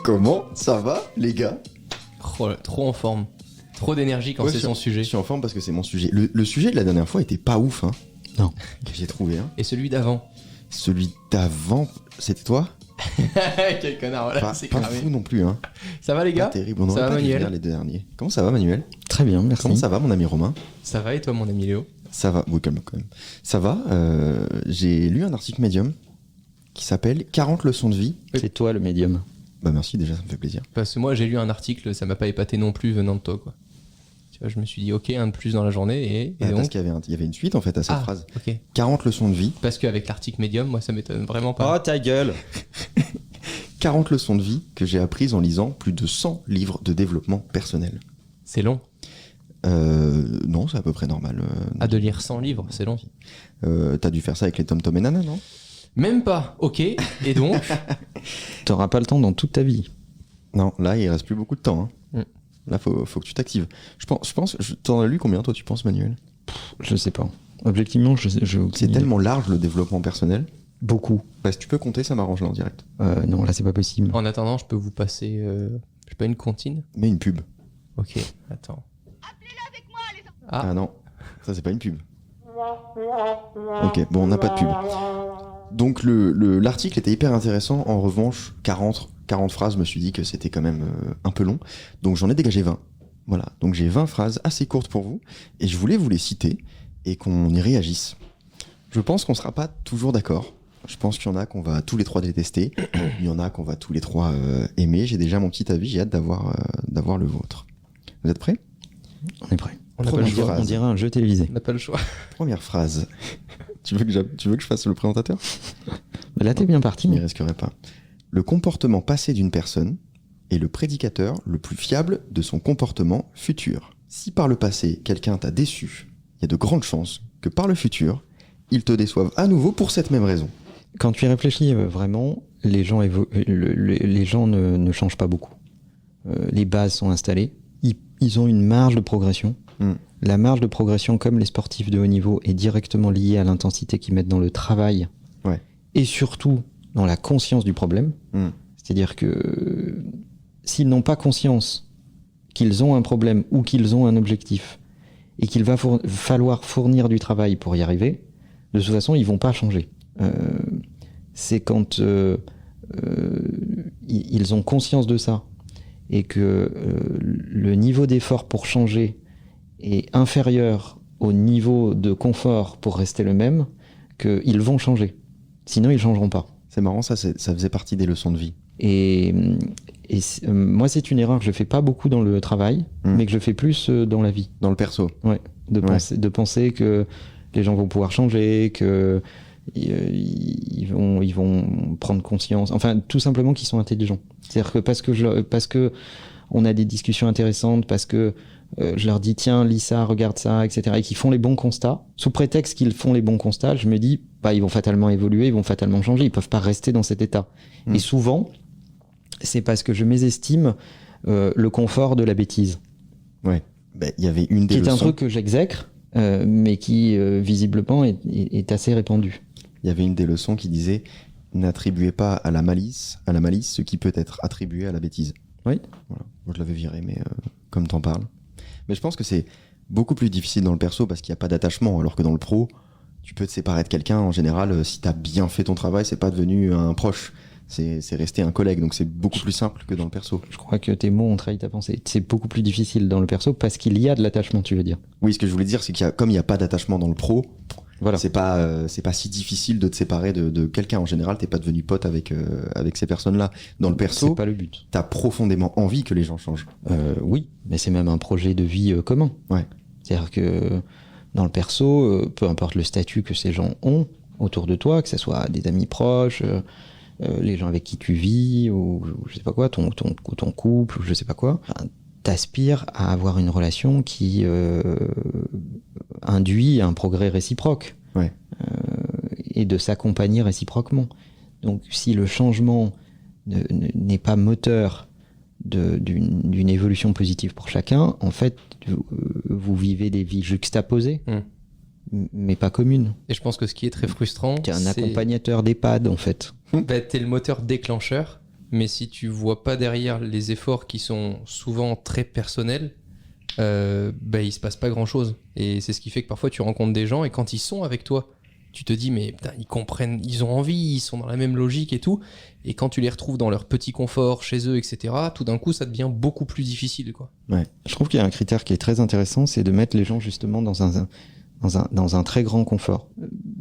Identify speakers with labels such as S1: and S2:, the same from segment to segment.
S1: Comment ça va, les gars?
S2: Trop en forme. Trop d'énergie quand c'est son sujet.
S1: Je suis en forme parce que c'est mon sujet. Le sujet de la dernière fois était pas ouf, hein.
S3: Non.
S1: Que j'ai trouvé, hein.
S2: Et celui d'avant.
S1: Celui d'avant, c'était toi?
S2: Quel connard, voilà, c'est
S1: pas
S2: cramé.
S1: fou non plus, hein.
S2: Ça va les gars?
S1: Pas terrible, on
S2: Ça
S1: aurait
S2: va,
S1: pas dû
S2: Manuel?
S1: venir les deux derniers. Comment ça va, Manuel?
S3: Très bien, merci.
S1: Comment ça va, mon ami Romain?
S2: Ça va et toi mon ami Léo?
S1: Ça va, oui, quand même. Ça va, j'ai lu un article Medium qui s'appelle 40 leçons de vie.
S3: C'est toi le médium.
S1: Bah merci, déjà, ça me fait plaisir.
S2: Parce que moi j'ai lu un article, ça m'a pas épaté non plus venant de toi quoi. Tu vois, je me suis dit ok, un de plus dans la journée et
S1: Parce
S2: donc...
S1: qu'il y avait une suite en fait à cette phrase.
S2: Ok.
S1: 40 leçons de vie.
S2: Parce qu'avec l'article Medium, moi ça m'étonne vraiment pas.
S3: Oh ta gueule.
S1: 40 leçons de vie que j'ai apprises en lisant plus de 100 livres de développement personnel.
S2: C'est long.
S1: Non, c'est à peu près normal.
S2: De lire 100 livres, c'est long.
S1: T'as dû faire ça avec les Tom Tom et Nana, non?
S2: Même pas, ok. Et donc
S3: T'auras pas le temps dans toute ta vie.
S1: Non, là, il reste plus beaucoup de temps. Hein.
S2: Mm.
S1: Là, faut que tu t'actives. Je pense, t'en as lu combien, toi, tu penses, Manuel?
S3: Je sais pas. Objectivement, je
S1: C'est tellement large, le développement personnel.
S3: beaucoup.
S1: Bah, si tu peux compter, ça m'arrange là en direct.
S3: Non, là c'est pas possible.
S2: En attendant, je peux vous passer... je sais pas, une comptine?
S1: Mais une pub.
S2: Ok, attends.
S1: Ah non, ça, c'est pas une pub. Ok, bon, on n'a pas de pub. Donc, l'article était hyper intéressant. En revanche, 40 phrases, je me suis dit que c'était quand même un peu long. Donc, j'en ai dégagé 20. Voilà, donc j'ai 20 phrases assez courtes pour vous. Et je voulais vous les citer et qu'on y réagisse. Je pense qu'on sera pas toujours d'accord. Je pense qu'il y en a qu'on va tous les trois détester. Il y en a qu'on va tous les trois aimer. J'ai déjà mon petit avis, j'ai hâte d'avoir le vôtre. Vous êtes prêts?
S3: On est prêt.
S2: On n'a pas le
S1: Première
S2: choix.
S1: phrase.
S3: On dirait un jeu télévisé.
S2: On n'a pas le choix.
S1: Première phrase. Tu veux que je fasse le présentateur?
S3: Mais là t'es bien parti.
S1: Je n'y risquerai pas. Le comportement passé d'une personne est le prédicateur le plus fiable de son comportement futur. Si par le passé, quelqu'un t'a déçu, il y a de grandes chances que par le futur, il te déçoive à nouveau pour cette même raison.
S3: Quand tu y réfléchis vraiment, les gens, les gens ne changent pas beaucoup. Les bases sont installées. Ils ont une marge de progression. La marge de progression, comme les sportifs de haut niveau, est directement liée à l'intensité qu'ils mettent dans le travail.
S1: Ouais.
S3: Et surtout dans la conscience du problème. C'est-à-dire que s'ils n'ont pas conscience qu'ils ont un problème ou qu'ils ont un objectif et qu'il va falloir fournir du travail pour y arriver, de toute façon, ils vont pas changer. C'est quand ils ont conscience de ça et que le niveau d'effort pour changer est inférieur au niveau de confort pour rester le même, qu'ils vont changer. Sinon, ils changeront pas.
S1: C'est marrant, ça faisait partie des leçons de vie.
S3: Et moi, c'est une erreur que je fais pas beaucoup dans le travail, mais que je fais plus dans la vie.
S1: Dans le perso.
S3: Ouais. De penser que les gens vont pouvoir changer, que ils vont prendre conscience, enfin tout simplement qu'ils sont intelligents. C'est-à-dire que parce que on a des discussions intéressantes, parce que je leur dis tiens lis ça, regarde ça, etc. et qu'ils font les bons constats, sous prétexte qu'ils font les bons constats, je me dis bah ils vont fatalement évoluer, ils vont fatalement changer, ils peuvent pas rester dans cet état. Et souvent c'est parce que je mésestime le confort de la bêtise.
S1: Ouais. Ben, il y avait une des
S3: qui est
S1: leçons.
S3: un truc que j'exècre, mais qui visiblement est assez répandu.
S1: Il y avait une des leçons qui disait n'attribuez pas à la malice ce qui peut être attribué à la bêtise.
S3: Oui.
S1: Voilà. Moi je l'avais viré, mais comme t'en parles. Mais je pense que c'est beaucoup plus difficile dans le perso parce qu'il n'y a pas d'attachement, alors que dans le pro, tu peux te séparer de quelqu'un. En général, si t'as bien fait ton travail, c'est pas devenu un proche. C'est resté un collègue, donc c'est beaucoup plus simple que dans le perso.
S3: Je crois que tes mots ont trahi ta pensée. C'est beaucoup plus difficile dans le perso parce qu'il y a de l'attachement, tu veux dire.
S1: Oui, ce que je voulais dire, c'est comme il n'y a pas d'attachement dans le pro,
S3: voilà.
S1: C'est pas si difficile de te séparer de quelqu'un. En général, t'es pas devenu pote avec ces personnes-là. Dans le perso,
S3: c'est pas le but.
S1: T'as profondément envie que les gens changent.
S3: Oui, mais c'est même un projet de vie commun.
S1: Ouais.
S3: C'est-à-dire que dans le perso, peu importe le statut que ces gens ont autour de toi, que ce soit des amis proches, les gens avec qui tu vis, ou je sais pas quoi, ton couple, ou je sais pas quoi, enfin, t'aspires à avoir une relation qui induit un progrès réciproque.
S1: Ouais.
S3: Et de s'accompagner réciproquement. Donc si le changement n'est pas moteur d'une évolution positive pour chacun, en fait, vous vivez des vies juxtaposées, mais pas communes.
S2: Et je pense que ce qui est très frustrant,
S3: T'es un accompagnateur d'EHPAD, en fait.
S2: Bah, t'es le moteur déclencheur, mais si tu vois pas derrière les efforts qui sont souvent très personnels, il se passe pas grand chose. Et c'est ce qui fait que parfois tu rencontres des gens et quand ils sont avec toi, tu te dis mais putain, ils comprennent, ils ont envie, ils sont dans la même logique et tout. Et quand tu les retrouves dans leur petit confort chez eux, etc., tout d'un coup ça devient beaucoup plus difficile, quoi.
S3: Ouais. Je trouve qu'il y a un critère qui est très intéressant, c'est de mettre les gens justement dans un très grand confort.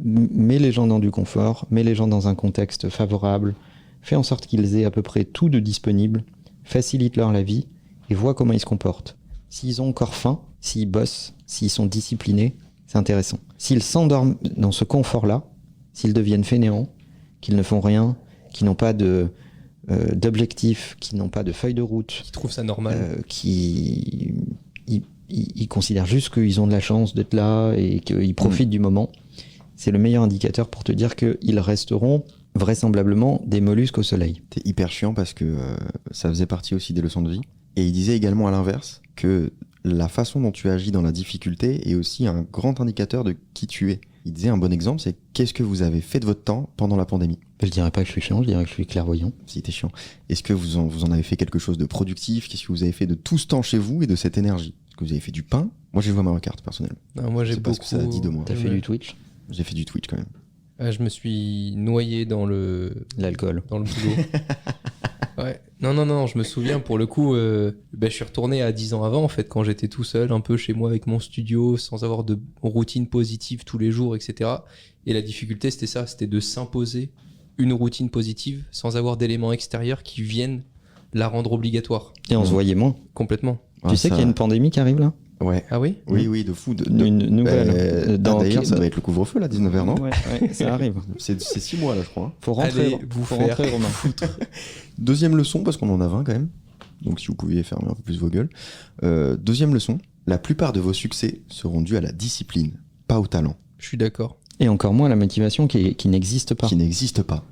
S3: Mets les gens dans du confort, mets les gens dans un contexte favorable, fais en sorte qu'ils aient à peu près tout de disponible, facilite-leur la vie et vois comment ils se comportent. S'ils ont encore faim, s'ils bossent, s'ils sont disciplinés, c'est intéressant. S'ils s'endorment dans ce confort-là, s'ils deviennent fainéants, qu'ils ne font rien, qu'ils n'ont pas d'objectif, qu'ils n'ont pas de feuille de route,
S2: Ils trouvent ça normal.
S3: ils considèrent juste qu'ils ont de la chance d'être là et qu'ils profitent du moment, c'est le meilleur indicateur pour te dire qu'ils resteront vraisemblablement des mollusques au soleil.
S1: T'es hyper chiant parce que ça faisait partie aussi des leçons de vie. Et il disait également à l'inverse que la façon dont tu agis dans la difficulté est aussi un grand indicateur de qui tu es. Il disait un bon exemple, c'est qu'est-ce que vous avez fait de votre temps pendant la pandémie?
S3: Je dirais pas que je suis chiant, je dirais que je suis clairvoyant.
S1: Si t'es chiant. Est-ce que vous en avez fait quelque chose de productif? Qu'est-ce que vous avez fait de tout ce temps chez vous et de cette énergie? Est-ce que vous avez fait du pain? Moi j'ai joué à Mario Kart personnellement.
S2: Non, moi j'ai
S1: C'est pas ce que ça a dit de moi.
S3: T'as fait du Twitch?
S1: J'ai fait du Twitch quand même.
S2: Je me suis noyé dans
S3: L'alcool.
S2: le boulot. Ouais. Non, je me souviens pour le coup, je suis retourné à 10 ans avant en fait, quand j'étais tout seul, un peu chez moi avec mon studio, sans avoir de routine positive tous les jours, etc. Et la difficulté c'était ça, c'était de s'imposer une routine positive sans avoir d'éléments extérieurs qui viennent la rendre obligatoire.
S3: Et on se voyait moins.
S2: Complètement.
S3: Tu sais qu'il y a une pandémie qui arrive là?
S1: Ouais.
S2: Ah oui?
S1: Oui, de fou.
S3: Une nouvelle.
S1: D'ailleurs, ça va être le couvre-feu là, 19h, non?
S3: Ouais, ça arrive.
S1: C'est 6 mois là, je crois.
S3: Faut rentrer,
S2: Allez vous
S3: faut
S2: faire
S3: rentrer, Romain.
S1: Deuxième leçon, parce qu'on en a 20 quand même. Donc si vous pouviez fermer un peu plus vos gueules. Deuxième leçon, la plupart de vos succès seront dus à la discipline, pas au talent.
S2: Je suis d'accord.
S3: Et encore moins la motivation qui n'existe pas.
S1: Qui n'existe pas.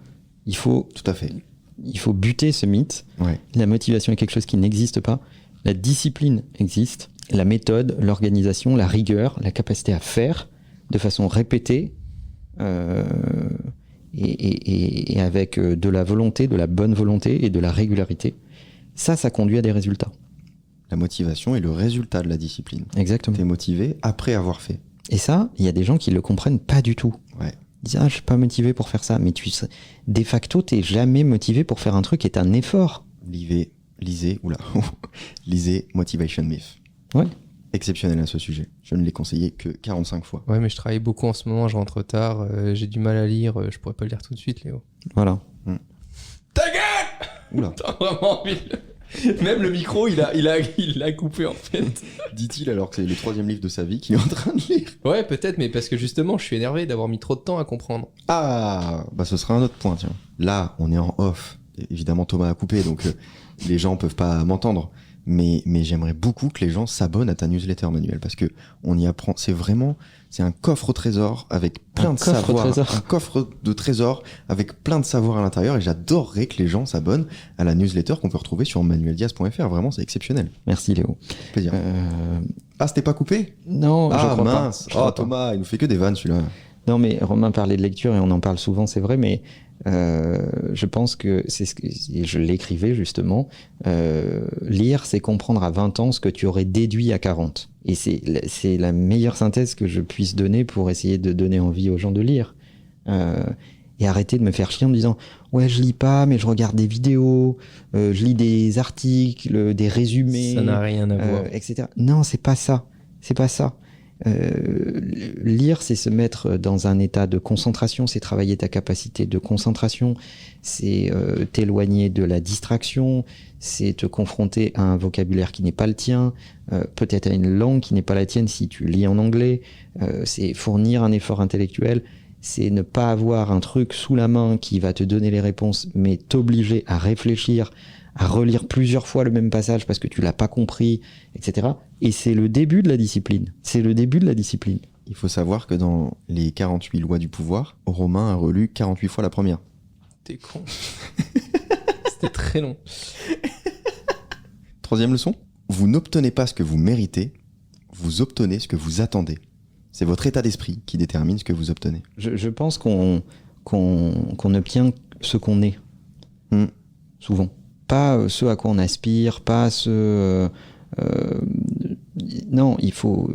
S3: Il faut
S1: Tout à fait.
S3: buter ce mythe.
S1: Ouais.
S3: La motivation est quelque chose qui n'existe pas. La discipline existe. La méthode, l'organisation, la rigueur, la capacité à faire de façon répétée et avec de la volonté, de la bonne volonté et de la régularité. Ça conduit à des résultats.
S1: La motivation est le résultat de la discipline.
S3: Exactement.
S1: T'es motivé après avoir fait.
S3: Et ça, il y a des gens qui le comprennent pas du tout.
S1: Ouais.
S3: Ils disent, je suis pas motivé pour faire ça. Mais de facto, t'es jamais motivé pour faire un truc qui est un effort.
S1: Lisez Motivation Myth.
S3: Ouais.
S1: Exceptionnel à ce sujet. Je ne l'ai conseillé que 45 fois.
S2: Ouais, mais je travaille beaucoup en ce moment, je rentre tard, j'ai du mal à lire, je pourrais pas le lire tout de suite, Léo.
S3: Voilà.
S2: Ta gueule!
S1: Oula.
S2: T'as vraiment envie de... Même le micro, il l'a coupé en fait.
S1: Dit-il alors que c'est le 3e livre de sa vie qu'il est en train de lire.
S2: Ouais, peut-être, mais parce que justement, je suis énervé d'avoir mis trop de temps à comprendre.
S1: Ah, bah ce sera un autre point, tiens. Là, on est en off. Évidemment, Thomas a coupé, donc les gens peuvent pas m'entendre. Mais j'aimerais beaucoup que les gens s'abonnent à ta newsletter, Manuel, parce que on y apprend. C'est un coffre au trésor avec plein de savoirs. Un coffre de trésor avec plein de savoirs à l'intérieur. Et j'adorerais que les gens s'abonnent à la newsletter qu'on peut retrouver sur manueldiaz.fr. Vraiment, c'est exceptionnel.
S3: Merci Léo.
S1: Plaisir. Ah, c'était pas coupé?
S3: Non, je crois
S1: mince.
S3: pas. Je crois pas.
S1: Thomas, il nous fait que des vannes, celui-là.
S3: Non, mais Romain parlait de lecture et on en parle souvent, c'est vrai, mais je pense que et je l'écrivais justement, lire, c'est comprendre à 20 ans ce que tu aurais déduit à 40. Et c'est la meilleure synthèse que je puisse donner pour essayer de donner envie aux gens de lire. Et arrêter de me faire chier en me disant « Ouais, je lis pas, mais je regarde des vidéos, je lis des articles, des résumés. »
S2: Ça n'a rien à voir.
S3: Etc. Non, c'est pas ça. C'est pas ça. Lire, c'est se mettre dans un état de concentration, c'est travailler ta capacité de concentration, c'est t'éloigner de la distraction, c'est te confronter à un vocabulaire qui n'est pas le tien, peut-être à une langue qui n'est pas la tienne si tu lis en anglais, c'est fournir un effort intellectuel, c'est ne pas avoir un truc sous la main qui va te donner les réponses, mais t'obliger à réfléchir, à relire plusieurs fois le même passage parce que tu l'as pas compris, etc. Et c'est le début de la discipline. C'est le début de la discipline.
S1: Il faut savoir que dans les 48 lois du pouvoir, Romain a relu 48 fois la première.
S2: T'es con. C'était très long.
S1: 3e leçon, vous n'obtenez pas ce que vous méritez, vous obtenez ce que vous attendez. C'est votre état d'esprit qui détermine ce que vous obtenez.
S3: Je pense qu'on obtient ce qu'on est. souvent. Pas ce à quoi on aspire, pas ce... non, il faut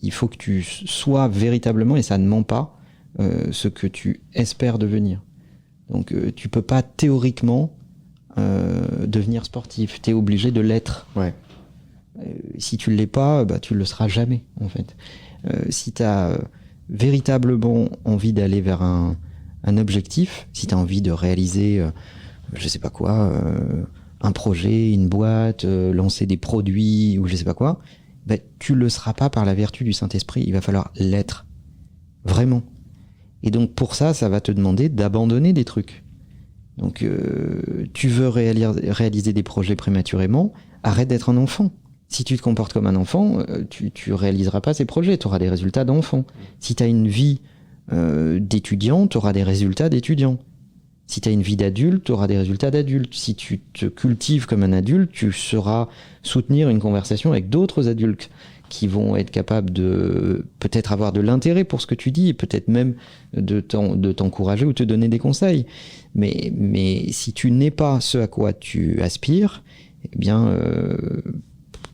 S3: que tu sois véritablement, et ça ne ment pas, ce que tu espères devenir. Donc tu peux pas théoriquement devenir sportif, tu es obligé de l'être.
S1: Ouais.
S3: Si tu ne l'es pas, tu ne le seras jamais, en fait. Si tu as véritablement envie d'aller vers un objectif, si tu as envie de réaliser, je sais pas quoi, un projet, une boîte, lancer des produits ou je sais pas quoi, tu le seras pas par la vertu du Saint-Esprit. Il va falloir l'être. Vraiment. Et donc pour ça, ça va te demander d'abandonner des trucs. Donc tu veux réaliser des projets prématurément, arrête d'être un enfant. Si tu te comportes comme un enfant, tu réaliseras pas ces projets, tu auras des résultats d'enfant. Si tu as une vie d'étudiant, tu auras des résultats d'étudiant. Si tu as une vie d'adulte, tu auras des résultats d'adulte. Si tu te cultives comme un adulte, tu sauras soutenir une conversation avec d'autres adultes qui vont être capables de peut-être avoir de l'intérêt pour ce que tu dis, et peut-être même de t'encourager ou te donner des conseils. Mais si tu n'es pas ce à quoi tu aspires, eh bien,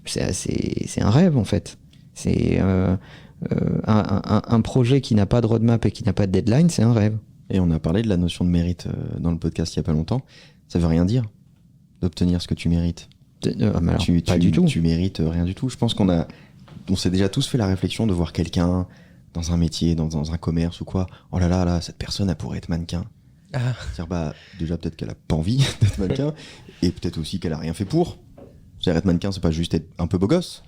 S3: c'est un rêve en fait. C'est un projet qui n'a pas de roadmap et qui n'a pas de deadline, c'est un rêve.
S1: Et on a parlé de la notion de mérite dans le podcast il y a pas longtemps. Ça veut rien dire d'obtenir ce que tu mérites.
S3: Alors, pas du tout.
S1: Tu mérites rien du tout. Je pense on s'est déjà tous fait la réflexion de voir quelqu'un dans un métier, dans un commerce ou quoi. Oh là là, cette personne, elle pourrait être mannequin.
S2: Ah.
S1: C'est-à-dire, déjà peut-être qu'elle a pas envie d'être mannequin, et peut-être aussi qu'elle a rien fait pour. C'est-à-dire, être mannequin, c'est pas juste être un peu beau gosse.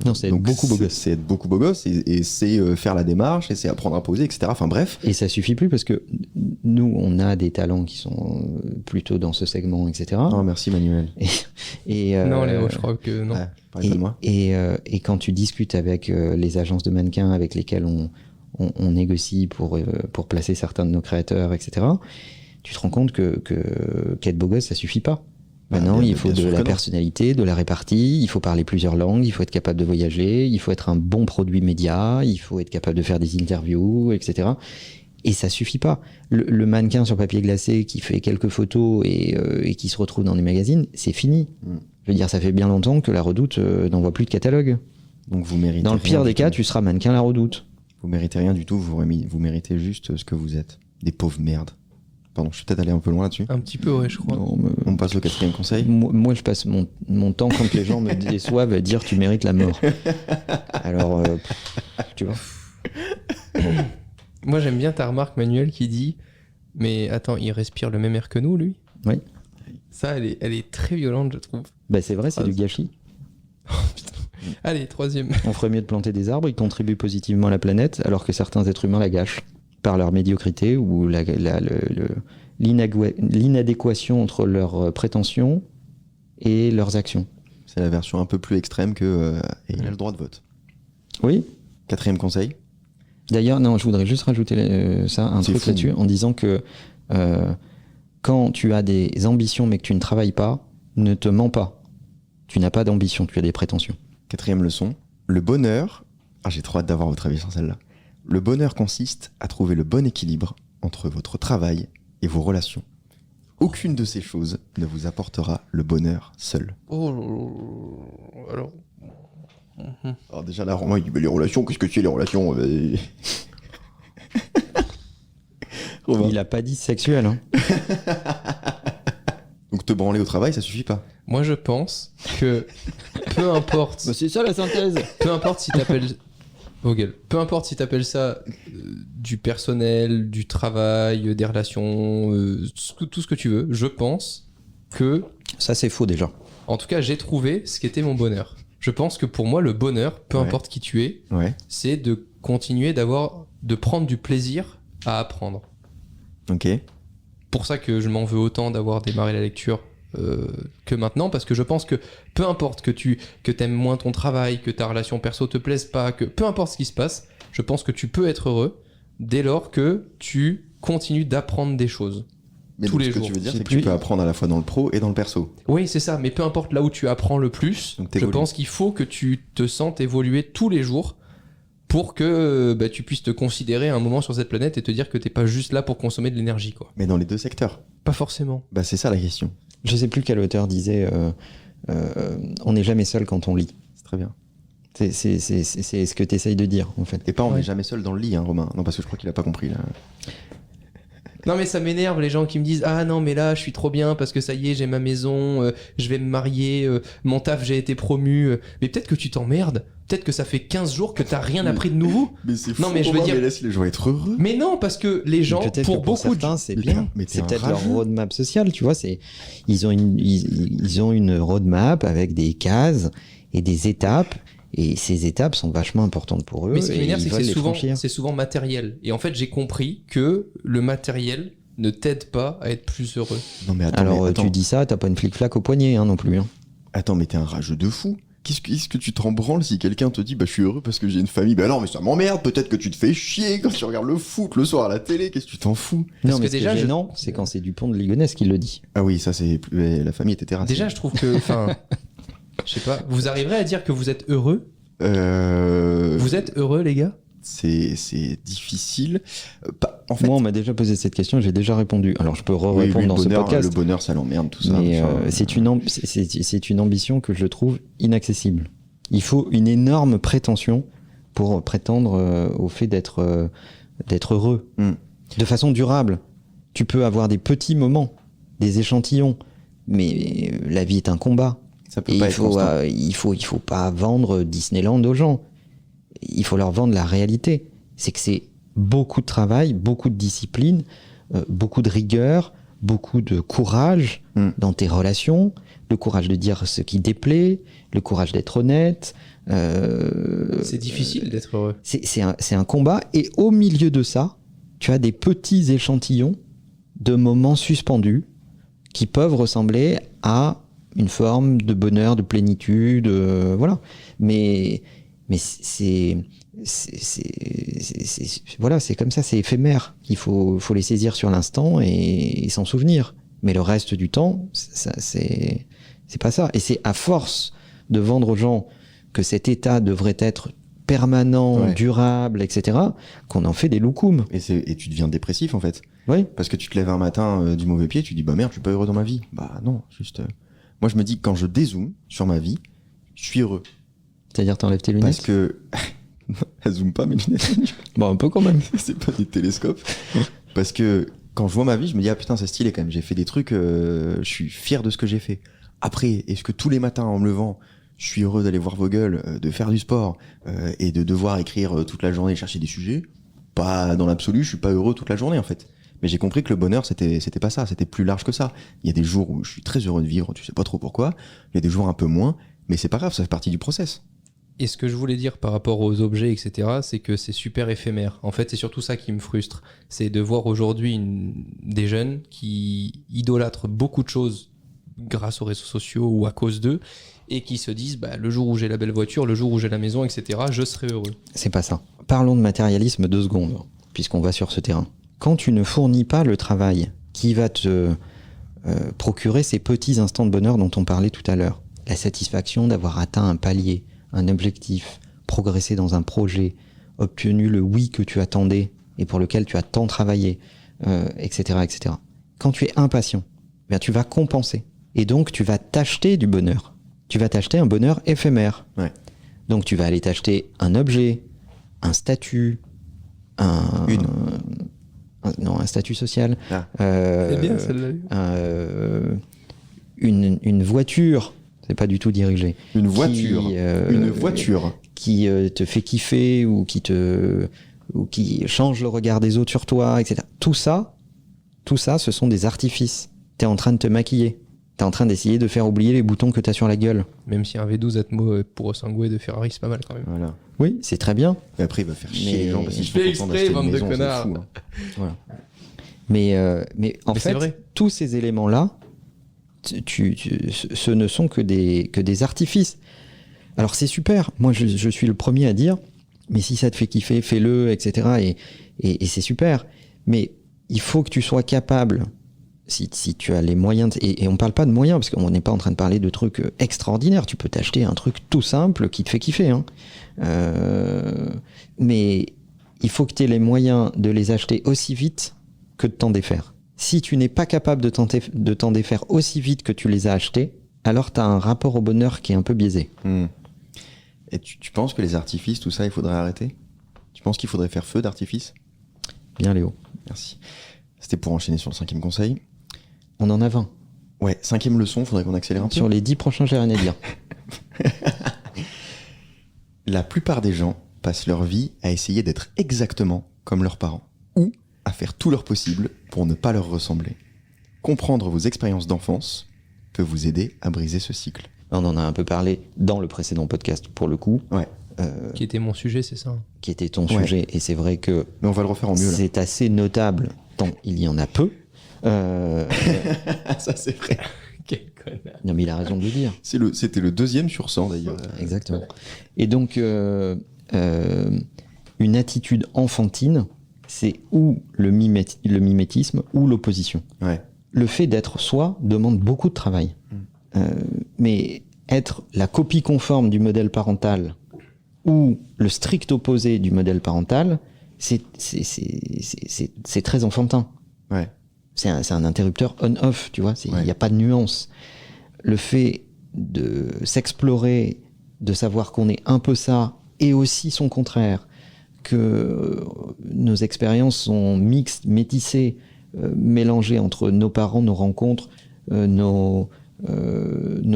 S3: Non, c'est être beaucoup beau gosse.
S1: C'est être beaucoup beau gosse, et c'est faire la démarche, et c'est apprendre à poser, etc. Enfin bref.
S3: Et ça suffit plus parce que nous, on a des talents qui sont plutôt dans ce segment, etc.
S1: Oh, merci Manuel.
S2: Non, Léo, je crois que non.
S1: Ouais, de moi.
S3: Et quand tu discutes avec les agences de mannequins avec lesquelles on négocie pour placer certains de nos créateurs, etc., tu te rends compte qu'être beau gosse, ça suffit pas. Maintenant, il faut de la personnalité, de la répartie, il faut parler plusieurs langues, il faut être capable de voyager, il faut être un bon produit média, il faut être capable de faire des interviews, etc. Et ça suffit pas. Le mannequin sur papier glacé qui fait quelques photos et qui se retrouve dans des magazines, c'est fini. Je veux dire, ça fait bien longtemps que la Redoute n'envoie plus de catalogue.
S1: Donc vous méritez.
S3: Dans le pire des cas, tu seras mannequin la Redoute.
S1: Vous méritez rien du tout, vous méritez juste ce que vous êtes. Des pauvres merdes. Pardon, je suis peut-être allé un peu loin là-dessus.
S2: Un petit peu, ouais, je crois.
S3: Non,
S1: On passe au 4e conseil.
S3: Moi, je passe mon temps quand les gens me déçoivent à dire tu mérites la mort. Alors, tu vois.
S2: Moi, j'aime bien ta remarque, Manuel, qui dit mais attends, il respire le même air que nous, lui?
S3: Oui.
S2: Ça, elle est très violente, je trouve.
S3: C'est vrai, c'est du gâchis.
S2: Allez, 3e.
S3: On ferait mieux de planter des arbres, ils contribuent positivement à la planète, alors que certains êtres humains la gâchent par leur médiocrité ou l'inadéquation entre leurs prétentions et leurs actions.
S1: C'est la version un peu plus extrême que il a le droit de vote.
S3: Oui.
S1: 4e conseil.
S3: D'ailleurs, non, je voudrais juste rajouter un truc là-dessus en disant que quand tu as des ambitions mais que tu ne travailles pas, ne te mens pas. Tu n'as pas d'ambition, tu as des prétentions.
S1: 4e leçon. Le bonheur... j'ai trop hâte d'avoir votre avis sur celle-là. Le bonheur consiste à trouver le bon équilibre entre votre travail et vos relations. Aucune de ces choses ne vous apportera le bonheur seul.
S2: Alors
S1: déjà là, Romain, il dit, mais les relations, qu'est-ce que c'est les relations?
S3: Il a pas dit sexuel. Hein.
S1: Donc te branler au travail, ça suffit pas.
S2: Moi, je pense que peu importe...
S3: C'est ça la synthèse.
S2: Peu importe si t'appelles... Peu importe si t'appelles ça du personnel, du travail, des relations, tout ce que tu veux, je pense que...
S3: Ça, c'est faux déjà.
S2: En tout cas, j'ai trouvé ce qu'était mon bonheur. Je pense que pour moi, le bonheur, peu importe qui tu es, c'est de continuer de prendre du plaisir à apprendre.
S1: Ok.
S2: Pour ça que je m'en veux autant d'avoir démarré la lecture que maintenant, parce que je pense que peu importe que t'aimes moins ton travail, que ta relation perso te plaise pas, que peu importe ce qui se passe, je pense que tu peux être heureux dès lors que tu continues d'apprendre des choses.
S1: Mais
S2: tous les
S1: jours. Ce que tu veux dire, c'est que
S3: plus...
S1: tu peux apprendre à la fois dans le pro et dans le perso.
S2: Oui, c'est ça, mais peu importe là où tu apprends le plus, je pense qu'il faut que tu te sentes évoluer tous les jours pour que tu puisses te considérer à un moment sur cette planète et te dire que t'es pas juste là pour consommer de l'énergie, quoi.
S1: Mais dans les deux secteurs.
S2: Pas forcément.
S1: Bah, c'est ça la question.
S3: Je sais plus quel auteur disait on n'est jamais seul quand on lit.
S1: C'est très bien.
S3: C'est ce que tu essayes de dire, en fait.
S1: Et pas on n'est
S2: Ouais.
S1: jamais seul dans le lit, hein, Romain. Non, parce que je crois qu'il a pas compris là.
S2: Non mais ça m'énerve les gens qui me disent ah non mais là je suis trop bien parce que ça y est j'ai ma maison, je vais me marier, mon taf j'ai été promu, mais peut-être que tu t'emmerdes, peut-être que ça fait 15 jours que t'as rien appris de nouveau.
S1: Mais c'est
S2: Non, mais je veux dire-
S1: mais laisse les gens être heureux.
S2: Mais non parce que les gens
S3: Peut-être
S2: pour
S3: que pour
S2: beaucoup de
S3: certains, c'est
S1: Mais
S3: bien.
S1: mais t'es
S3: C'est
S1: un
S3: peut-être leur
S1: rageux.
S3: roadmap social, tu vois. Ils ont une roadmap avec des cases et des étapes. Et ces étapes sont vachement importantes pour eux.
S2: mais ce qui
S3: et
S2: m'énerve
S3: ils
S2: c'est que
S3: veulent
S2: c'est
S3: les
S2: souvent,
S3: franchir.
S2: c'est souvent matériel et en fait j'ai compris que le matériel ne t'aide pas à être plus heureux.
S1: Non, mais attends,
S3: Alors
S1: mais attends.
S3: tu dis ça, t'as pas une flic-flac au poignet non plus. Hein.
S1: Attends, mais t'es un rageux de fou. Qu'est-ce que tu t'en branles si quelqu'un te dit bah je suis heureux parce que j'ai une famille? Bah non, mais ça m'emmerde. Peut-être que tu te fais chier quand tu regardes le foot le soir à la télé. Qu'est-ce que tu t'en fous?
S2: Parce
S3: Non,
S2: que
S3: mais ce qui
S2: déjà,
S3: est
S2: je-
S3: gênant, c'est quand c'est Dupont de Ligonnès qui le dit.
S1: Ah oui, ça c'est la famille était terrassée.
S2: Déjà je trouve que enfin je sais pas, vous arriverez à dire que vous êtes heureux? Vous êtes heureux les gars?
S1: c'est difficile. En fait,
S3: Moi, on m'a déjà posé cette question, j'ai déjà répondu. Alors, je peux
S1: oui,
S3: répondre
S1: lui,
S3: dans ce podcast.
S1: le bonheur, ça l'emmerde tout ça.
S3: Mais
S1: machin.
S3: c'est une ambition que je trouve inaccessible. Il faut une énorme prétention pour prétendre au fait d'être heureux.
S1: Mm.
S3: De façon durable. Tu peux avoir des petits moments, des échantillons, mais la vie est un combat.
S1: Ça peut
S3: Et
S1: pas
S3: il
S1: être constant.
S3: il faut pas vendre Disneyland aux gens. Il faut leur vendre la réalité. C'est que c'est beaucoup de travail, beaucoup de discipline, beaucoup de rigueur, beaucoup de courage dans tes relations, le courage de dire ce qui déplaît, le courage d'être honnête.
S2: C'est difficile d'être heureux.
S3: C'est un combat. Et au milieu de ça, tu as des petits échantillons de moments suspendus qui peuvent ressembler à une forme de bonheur, de plénitude, voilà. Mais voilà, c'est comme ça, c'est éphémère. Il faut les saisir sur l'instant et s'en souvenir. Mais le reste du temps, c'est pas ça. Et c'est à force de vendre aux gens que cet état devrait être permanent,
S1: Ouais.
S3: durable, etc., qu'on en fait des loukoums.
S1: Et tu deviens dépressif en fait.
S3: Oui.
S1: Parce que tu te lèves un matin du mauvais pied, tu dis bah merde, je suis pas heureux dans ma vie. Bah non, juste. Moi je me dis que quand je dézoome sur ma vie, je suis heureux.
S3: C'est-à-dire, t'enlèves tes lunettes.
S1: Parce que. Elles zooment pas mes lunettes.
S3: Bon, un peu quand même.
S1: C'est pas des télescopes. Parce que quand je vois ma vie, je me dis ah putain, c'est stylé quand même. J'ai fait des trucs, je suis fier de ce que j'ai fait. Après, est-ce que tous les matins en me levant, je suis heureux d'aller voir vos gueules, de faire du sport et de devoir écrire toute la journée et chercher des sujets? Pas dans l'absolu, je suis pas heureux toute la journée en fait. Mais j'ai compris que le bonheur, c'était pas ça, c'était plus large que ça. Il y a des jours où je suis très heureux de vivre, tu sais pas trop pourquoi. Il y a des jours un peu moins, mais c'est pas grave, ça fait partie du process.
S2: Et ce que je voulais dire par rapport aux objets, etc., c'est que c'est super éphémère. En fait, c'est surtout ça qui me frustre. C'est de voir aujourd'hui des jeunes qui idolâtrent beaucoup de choses grâce aux réseaux sociaux ou à cause d'eux, et qui se disent, bah, le jour où j'ai la belle voiture, le jour où j'ai la maison, etc., je serai heureux.
S3: C'est pas ça. Parlons de matérialisme 2 secondes, puisqu'on va sur ce terrain. Quand tu ne fournis pas le travail qui va te procurer ces petits instants de bonheur dont on parlait tout à l'heure, la satisfaction d'avoir atteint un palier, un objectif, progressé dans un projet, obtenu le oui que tu attendais et pour lequel tu as tant travaillé, etc., etc. Quand tu es impatient, bien tu vas compenser. Et donc tu vas t'acheter du bonheur. Tu vas t'acheter un bonheur éphémère.
S1: Ouais.
S3: Donc tu vas aller t'acheter un objet, un statut, un statut social,
S1: Ah.
S2: C'est bien celle-là.
S3: une voiture, c'est pas du tout dirigé.
S1: Une voiture. Une
S3: Une
S1: voiture.
S3: qui te fait kiffer ou qui change le regard des autres sur toi, etc. Tout ça, ce sont des artifices. T'es en train de te maquiller. T'es en train d'essayer de faire oublier les boutons que t'as sur la gueule.
S2: Même si un V12 Atmo pour Sangue de Ferrari, c'est pas mal quand même.
S1: Voilà.
S3: Oui, c'est très bien.
S1: Et après, il va faire chier
S3: Mais-
S1: les gens parce qu'ils
S2: Je
S1: sont
S2: fais
S1: contents
S2: exprès,
S1: d'acheter une
S2: bande de
S1: maison, c'est
S2: connards.
S1: fou, hein.
S3: Voilà. Mais en
S2: Mais c'est
S3: fait,
S2: vrai.
S3: tous ces éléments-là, ce ne sont que des artifices. Alors c'est super. Moi, je suis le premier à dire, mais si ça te fait kiffer, fais-le, etc. Et c'est super. Mais il faut que tu sois capable, si tu as les moyens, et on parle pas de moyens, parce qu'on n'est pas en train de parler de trucs extraordinaires. Tu peux t'acheter un truc tout simple qui te fait kiffer. Hein. Mais il faut que tu aies les moyens de les acheter aussi vite que de t'en défaire. Si tu n'es pas capable de t'en défaire aussi vite que tu les as achetés, alors tu as un rapport au bonheur qui est un peu biaisé.
S1: Et tu penses que les artifices, tout ça, il faudrait arrêter? Tu penses qu'il faudrait faire feu d'artifice?
S3: Bien Léo.
S1: Merci. C'était pour enchaîner sur le 5e conseil.
S3: On en a 20.
S1: Ouais, 5e leçon, faudrait qu'on accélère un peu.
S3: Sur les 10 prochains, j'ai rien à dire.
S1: La plupart des gens passent leur vie à essayer d'être exactement comme leurs parents, ou à faire tout leur possible pour ne pas leur ressembler. Comprendre vos expériences d'enfance peut vous aider à briser ce cycle.
S3: On en a un peu parlé dans le précédent podcast, pour le coup.
S1: Ouais.
S2: Qui était mon sujet, c'est ça?
S3: Qui était ton sujet. Et c'est vrai que
S1: Mais on va le refaire en mieux, là.
S3: c'est assez notable, tant il y en a peu.
S1: Ça, c'est vrai.
S2: Quel connard.
S3: Non, mais il a raison de le dire.
S1: C'était le 2e sur 100, d'ailleurs.
S3: Exactement. Et donc, une attitude enfantine, c'est ou le mimétisme ou l'opposition.
S1: Ouais.
S3: Le fait d'être soi demande beaucoup de travail. Mais être la copie conforme du modèle parental ou le strict opposé du modèle parental, c'est très enfantin.
S1: Ouais.
S3: C'est un interrupteur on-off, tu vois. Il n'y a pas de nuance. Le fait de s'explorer, de savoir qu'on est un peu ça et aussi son contraire, que nos expériences sont mixtes, métissées, mélangées entre nos parents, nos rencontres, nos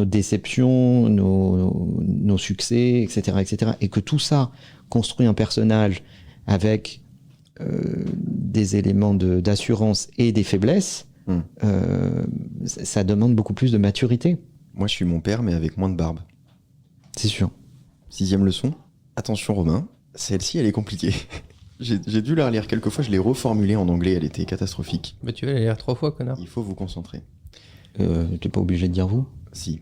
S3: déceptions, nos succès, etc., etc. Et que tout ça construit un personnage avec des éléments d'assurance et des faiblesses, ça demande beaucoup plus de maturité.
S1: Moi, je suis mon père, mais avec moins de barbe.
S3: C'est sûr.
S1: 6e leçon. Attention, Romain. Celle-ci, elle est compliquée. J'ai dû la relire quelques fois, je l'ai reformulée en anglais, elle était catastrophique.
S2: Bah tu vas la lire 3 fois, connard.
S1: Il faut vous concentrer.
S3: T'es pas obligé de dire vous.
S1: Si.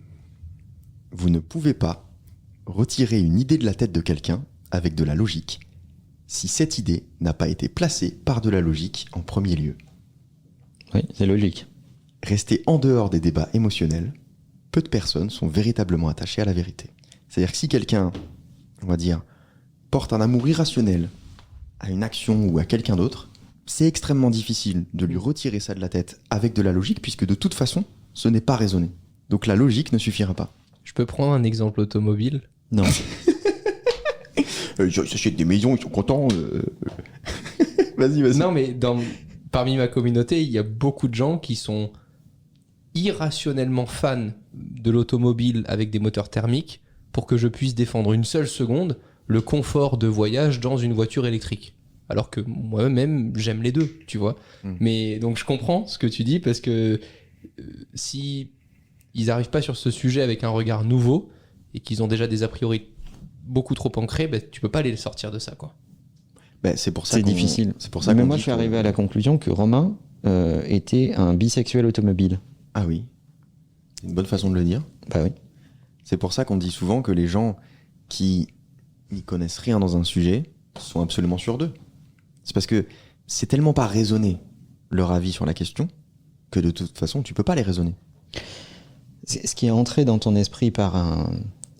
S1: Vous ne pouvez pas retirer une idée de la tête de quelqu'un avec de la logique si cette idée n'a pas été placée par de la logique en premier lieu.
S3: Oui, c'est logique.
S1: Rester en dehors des débats émotionnels, peu de personnes sont véritablement attachées à la vérité. C'est-à-dire que si quelqu'un, on va dire, porte un amour irrationnel à une action ou à quelqu'un d'autre, c'est extrêmement difficile de lui retirer ça de la tête avec de la logique, puisque de toute façon, ce n'est pas raisonné. Donc la logique ne suffira pas.
S2: Je peux prendre un exemple automobile?
S3: Non.
S1: Ils s'achètent des maisons, ils sont contents. Vas-y.
S2: Non, mais parmi ma communauté, il y a beaucoup de gens qui sont irrationnellement fans de l'automobile avec des moteurs thermiques pour que je puisse défendre une seule seconde le confort de voyage dans une voiture électrique. Alors que moi-même, j'aime les deux, tu vois. Mais donc je comprends ce que tu dis, parce que si ils n'arrivent pas sur ce sujet avec un regard nouveau et qu'ils ont déjà des a priori beaucoup trop ancrés, tu peux pas les sortir de ça, quoi.
S1: C'est pour ça
S3: C'est
S1: qu'on-
S3: difficile.
S1: C'est pour ça
S3: Mais
S1: qu'on
S3: moi,
S1: dit
S3: je suis
S1: que-
S3: arrivé à la conclusion que Romain était un bisexuel automobile.
S1: Ah oui. C'est une bonne façon de le dire.
S3: Bah oui.
S1: C'est pour ça qu'on dit souvent que les gens qui n'y connaissent rien dans un sujet sont absolument sûrs d'eux. C'est parce que c'est tellement pas raisonné leur avis sur la question que de toute façon, tu peux pas les raisonner.
S3: Ce qui est entré dans ton esprit par un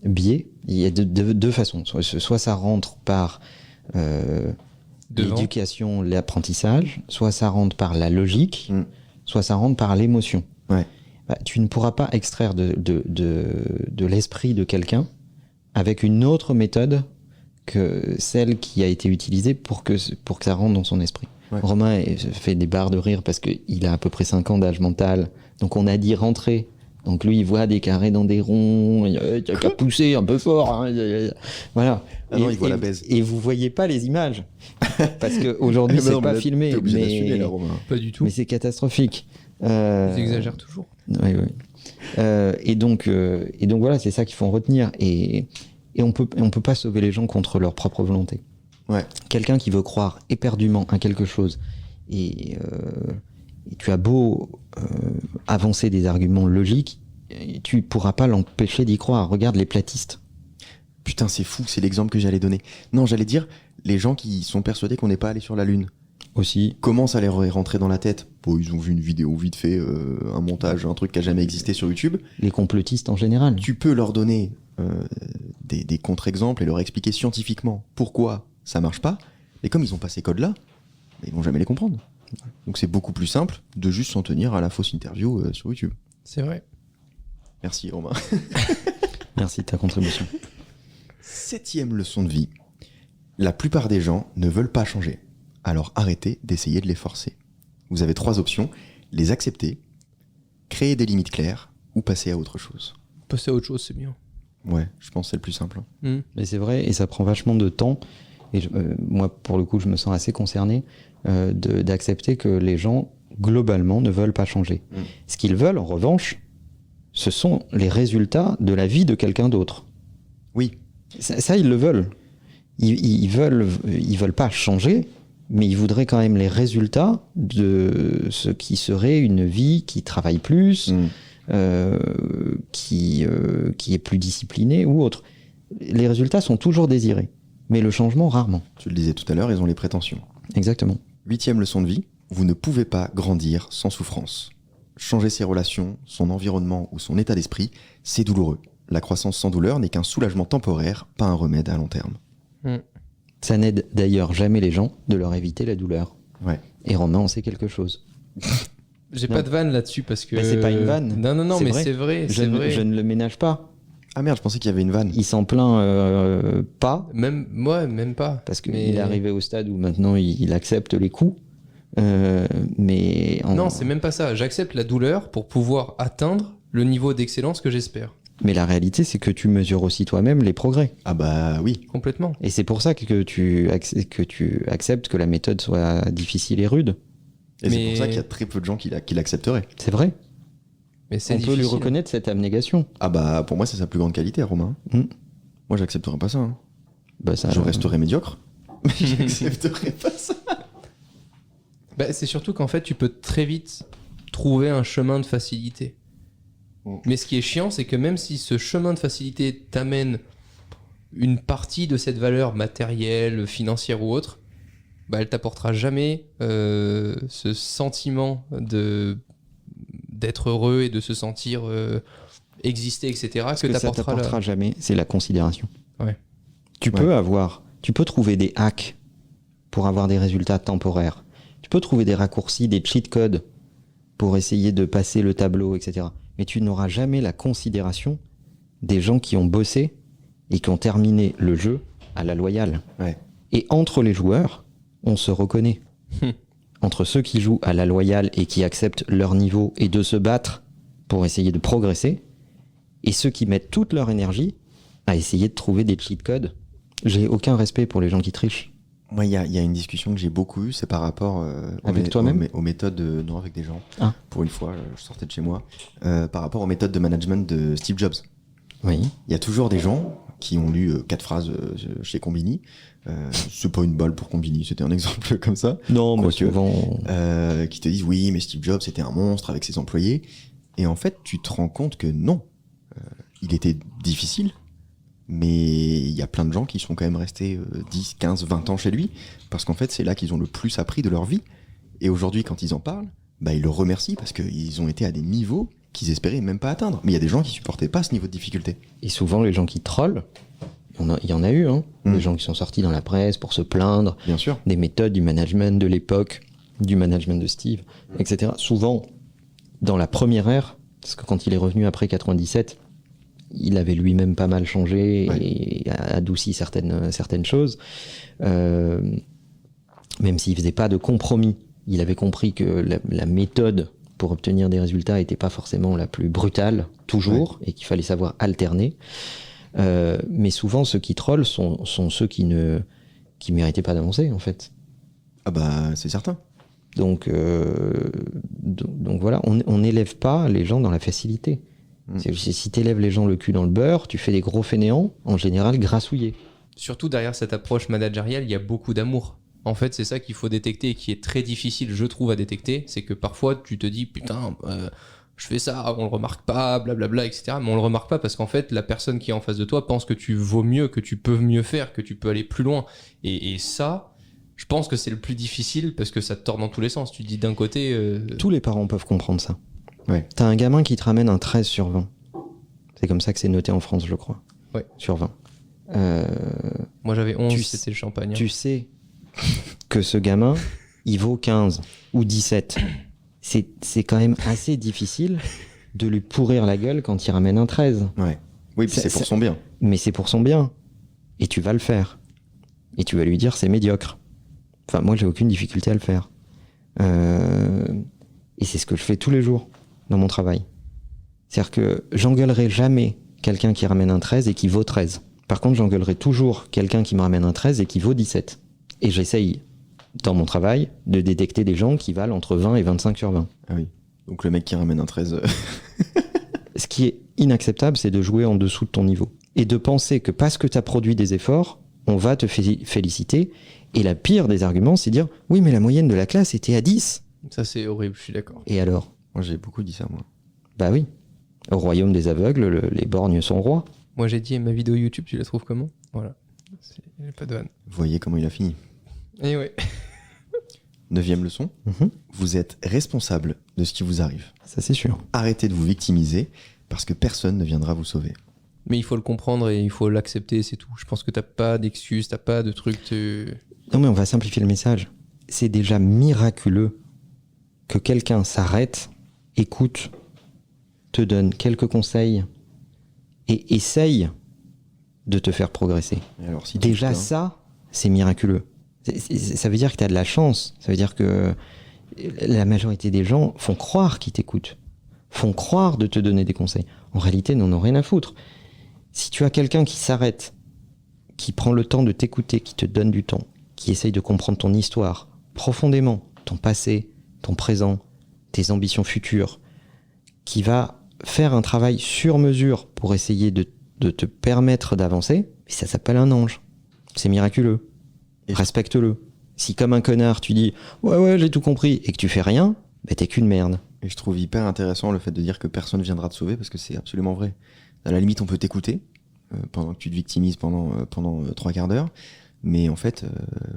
S3: biais, il y a deux façons. Soit ça rentre par
S2: Devant.
S3: l'éducation, l'apprentissage, soit ça rentre par la logique, soit ça rentre par l'émotion.
S1: Ouais.
S3: Tu ne pourras pas extraire de l'esprit de quelqu'un avec une autre méthode que celle qui a été utilisée pour que ça rentre dans son esprit.
S1: Ouais.
S3: Romain fait des barres de rire parce qu'il a à peu près 5 ans d'âge mental, donc on a dit rentrer. Donc lui, il voit des carrés dans des ronds, il a qu'à pousser un peu fort. Hein, voilà.
S1: Ah non, il voit la baise.
S3: Et vous voyez pas les images. Parce qu'aujourd'hui,
S1: Eh ben non,
S3: c'est pas
S1: mais
S3: filmé.
S1: T'es obligé d'assumer, là, Romain.
S2: Pas du tout.
S3: Mais c'est catastrophique.
S2: Ils exagèrent toujours.
S3: Oui, oui. Et donc voilà, c'est ça qu'il faut en retenir. Et on peut pas sauver les gens contre leur propre volonté.
S1: Ouais.
S3: Quelqu'un qui veut croire éperdument à quelque chose, et tu as beau avancer des arguments logiques, tu pourras pas l'empêcher d'y croire. Regarde les platistes.
S1: Putain, c'est fou, c'est l'exemple que j'allais donner. Non, j'allais dire, les gens qui sont persuadés qu'on n'est pas allé sur la Lune.
S3: Aussi.
S1: Comment ça leur est rentré dans la tête? Bon, ils ont vu une vidéo vite fait, un montage, un truc qui a jamais existé sur YouTube.
S3: Les complotistes en général.
S1: Tu peux leur donner des contre-exemples et leur expliquer scientifiquement pourquoi ça marche pas, mais comme ils ont pas ces codes-là, ils vont jamais les comprendre. Donc c'est beaucoup plus simple de juste s'en tenir à la fausse interview sur YouTube.
S2: C'est vrai.
S1: Merci Romain.
S3: Merci de ta contribution.
S1: 7e leçon de vie. La plupart des gens ne veulent pas changer. Alors arrêtez d'essayer de les forcer. Vous avez 3 options. Les accepter, créer des limites claires ou passer à autre chose.
S2: Passer à autre chose, c'est bien.
S1: Ouais, je pense que c'est le plus simple.
S3: Mais c'est vrai, et ça prend vachement de temps. Et moi, pour le coup, je me sens assez concerné d'accepter que les gens, globalement, ne veulent pas changer. Ce qu'ils veulent, en revanche, ce sont les résultats de la vie de quelqu'un d'autre.
S1: Oui.
S3: Ça, ils le veulent. Ils veulent pas changer, mais ils voudraient quand même les résultats de ce qui serait une vie qui travaille plus, qui est plus disciplinée ou autre. Les résultats sont toujours désirés, mais le changement rarement.
S1: Tu le disais tout à l'heure, ils ont les prétentions.
S3: Exactement.
S1: 8e leçon de vie, vous ne pouvez pas grandir sans souffrance. Changer ses relations, son environnement ou son état d'esprit, c'est douloureux. La croissance sans douleur n'est qu'un soulagement temporaire, pas un remède à long terme.
S3: Ça n'aide d'ailleurs jamais les gens de leur éviter la douleur.
S1: Ouais.
S3: Et Romain en sait quelque chose.
S2: J'ai
S3: Non.
S2: pas de vanne là-dessus parce que.
S3: Bah, c'est pas une vanne.
S2: Non,
S3: C'est
S2: mais
S3: vrai.
S2: c'est vrai.
S3: Je
S2: C'est vrai.
S3: ne le ménage pas.
S1: Ah merde, je pensais qu'il y avait une vanne.
S3: Il s'en plaint pas,
S2: Même moi, même pas.
S3: parce qu'il
S2: Mais-
S3: est arrivé au stade où maintenant il accepte les coups. Mais
S2: Non, c'est même pas ça. J'accepte la douleur pour pouvoir atteindre le niveau d'excellence que j'espère.
S3: Mais la réalité, c'est que tu mesures aussi toi-même les progrès.
S1: Ah bah oui.
S2: Complètement.
S3: Et c'est pour ça que tu acceptes que la méthode soit difficile et rude.
S1: Et c'est
S2: Mais-
S1: pour ça qu'il y a très peu de gens qui l'accepteraient.
S3: C'est vrai.
S2: Mais c'est
S3: On peut lui
S2: difficile.
S3: reconnaître cette abnégation.
S1: Ah bah pour moi c'est sa plus grande qualité, Romain. Moi j'accepterais pas ça. Hein.
S3: Bah, ça,
S1: Je resterais médiocre. Mais j'accepterais pas ça.
S2: Bah, c'est surtout qu'en fait, tu peux très vite trouver un chemin de facilité. Mais ce qui est chiant, c'est que même si ce chemin de facilité t'amène une partie de cette valeur matérielle, financière ou autre, bah, elle t'apportera jamais ce sentiment d'être heureux et de se sentir exister, etc.
S3: Ce que ça
S2: t'apportera
S3: t'apportera jamais, c'est la considération.
S2: Ouais.
S3: Tu peux trouver des hacks pour avoir des résultats temporaires. Tu peux trouver des raccourcis, des cheat codes pour essayer de passer le tableau, etc. Mais tu n'auras jamais la considération des gens qui ont bossé et qui ont terminé le jeu à la loyale.
S1: Ouais.
S3: Et entre les joueurs, on se reconnaît. Entre ceux qui jouent à la loyale et qui acceptent leur niveau et de se battre pour essayer de progresser, et ceux qui mettent toute leur énergie à essayer de trouver des cheat codes. J'ai aucun respect pour les gens qui trichent.
S1: Moi, il y a une discussion que j'ai beaucoup eue, c'est par rapport
S3: Avec toi-même
S1: aux méthodes non, avec des gens.
S3: Ah.
S1: Pour une fois, je sortais de chez moi. Par rapport aux méthodes de management de Steve Jobs.
S3: Oui.
S1: Il y a toujours des gens qui ont lu 4 phrases chez Combini. C'est pas une balle pour Combini, c'était un exemple comme ça.
S3: Non, mais
S1: Quoique.
S3: souvent...
S1: Qui te disent oui, mais Steve Jobs c'était un monstre avec ses employés. Et en fait, tu te rends compte que non. Il était difficile, mais il y a plein de gens qui sont quand même restés 10, 15, 20 ans chez lui, parce qu'en fait, c'est là qu'ils ont le plus appris de leur vie. Et aujourd'hui, quand ils en parlent, bah, ils le remercient parce qu'ils ont été à des niveaux qu'ils espéraient même pas atteindre. Mais il y a des gens qui supportaient pas ce niveau de difficulté.
S3: Et souvent, les gens qui trollent, il y en a eu, hein, des gens qui sont sortis dans la presse pour se plaindre
S1: Bien sûr.
S3: des méthodes du management de l'époque, du management de Steve, etc. Souvent, dans la première ère, parce que quand il est revenu après 97, il avait lui-même pas mal changé et adouci certaines choses. Même s'il faisait pas de compromis, il avait compris que la méthode pour obtenir des résultats n'était pas forcément la plus brutale, toujours, et qu'il fallait savoir alterner. Mais souvent, ceux qui trollent sont ceux qui méritaient pas d'avancer, en fait.
S1: Ah bah, c'est certain.
S3: Donc voilà, on n'élève pas les gens dans la facilité. Si t'élèves les gens le cul dans le beurre, tu fais des gros fainéants, en général grassouillés.
S2: Surtout derrière cette approche managériale, il y a beaucoup d'amour. En fait, c'est ça qu'il faut détecter et qui est très difficile, je trouve, à détecter. C'est que parfois, tu te dis, putain, je fais ça, on le remarque pas, blablabla, etc. Mais on le remarque pas parce qu'en fait, la personne qui est en face de toi pense que tu vaux mieux, que tu peux mieux faire, que tu peux aller plus loin. Et ça, je pense que c'est le plus difficile parce que ça te tord dans tous les sens. Tu te dis d'un côté...
S3: Tous les parents peuvent comprendre ça.
S1: Ouais.
S3: T'as un gamin qui te ramène un 13 sur 20. C'est comme ça que c'est noté en France, je crois.
S2: Ouais.
S3: Sur 20.
S2: Moi, j'avais 11,
S3: tu
S2: c'était le champagne.
S3: Tu sais que ce gamin, il vaut 15 ou 17, c'est quand même assez difficile de lui pourrir la gueule quand il ramène un 13.
S1: Ouais. Oui, puis c'est pour son bien.
S3: Mais c'est pour son bien. Et tu vas le faire. Et tu vas lui dire c'est médiocre. Enfin, moi, j'ai aucune difficulté à le faire. Et c'est ce que je fais tous les jours dans mon travail. C'est-à-dire que j'engueulerai jamais quelqu'un qui ramène un 13 et qui vaut 13. Par contre, j'engueulerai toujours quelqu'un qui me ramène un 13 et qui vaut 17. Et j'essaye, dans mon travail, de détecter des gens qui valent entre 20 et 25 sur 20.
S1: Ah oui. Donc le mec qui ramène un 13...
S3: Ce qui est inacceptable, c'est de jouer en dessous de ton niveau. Et de penser que parce que tu as produit des efforts, on va te féliciter. Et la pire des arguments, c'est dire « Oui, mais la moyenne de la classe était à 10 ».
S2: Ça, c'est horrible, je suis d'accord.
S3: Et alors ?
S1: Moi, j'ai beaucoup dit ça, moi.
S3: Bah oui. Au royaume des aveugles, les borgnes sont rois.
S2: Moi, j'ai dit, ma vidéo YouTube, tu la trouves comment ? Voilà. J'ai pas de vanne.
S1: Vous voyez comment il a fini.
S2: Et ouais.
S1: 9e leçon. Vous êtes responsable de ce qui vous arrive.
S3: Ça, c'est sûr.
S1: Arrêtez de vous victimiser parce que personne ne viendra vous sauver.
S2: Mais il faut le comprendre et il faut l'accepter, c'est tout. Je pense que t'as pas d'excuses, t'as pas de trucs...
S3: Non, mais on va simplifier le message. C'est déjà miraculeux que quelqu'un s'arrête, écoute, te donne quelques conseils et essaye de te faire progresser.
S1: Et alors, si
S3: Déjà ça, c'est miraculeux. Ça veut dire que tu as de la chance. Ça veut dire que la majorité des gens font croire qu'ils t'écoutent, font croire de te donner des conseils. En réalité, ils n'en ont rien à foutre. Si tu as quelqu'un qui s'arrête, qui prend le temps de t'écouter, qui te donne du temps, qui essaye de comprendre ton histoire profondément, ton passé, ton présent, tes ambitions futures, qui va faire un travail sur mesure pour essayer de te permettre d'avancer, ça s'appelle un ange. C'est miraculeux.
S1: Et
S3: respecte-le. Si comme un connard tu dis ouais j'ai tout compris et que tu fais rien, bah t'es qu'une merde.
S1: Et je trouve hyper intéressant le fait de dire que personne viendra te sauver parce que c'est absolument vrai. À la limite, on peut t'écouter pendant que tu te victimises pendant 3 quarts d'heure, mais en fait,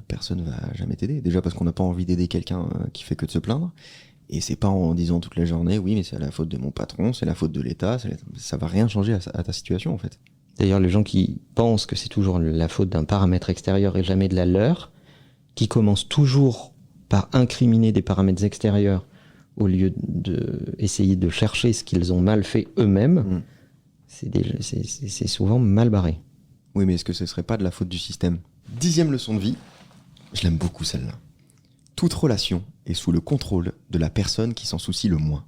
S1: personne va jamais t'aider. Déjà parce qu'on n'a pas envie d'aider quelqu'un qui fait que de se plaindre. Et c'est pas en disant toute la journée oui mais c'est la faute de mon patron, c'est la faute de l'État, ça va rien changer à ta situation en fait.
S3: D'ailleurs, les gens qui pensent que c'est toujours la faute d'un paramètre extérieur et jamais de la leur, qui commencent toujours par incriminer des paramètres extérieurs au lieu d'essayer de chercher ce qu'ils ont mal fait eux-mêmes, c'est souvent mal barré.
S1: Oui, mais est-ce que ce serait pas de la faute du système ? 10e leçon de vie, je l'aime beaucoup celle-là. Toute relation est sous le contrôle de la personne qui s'en soucie le moins.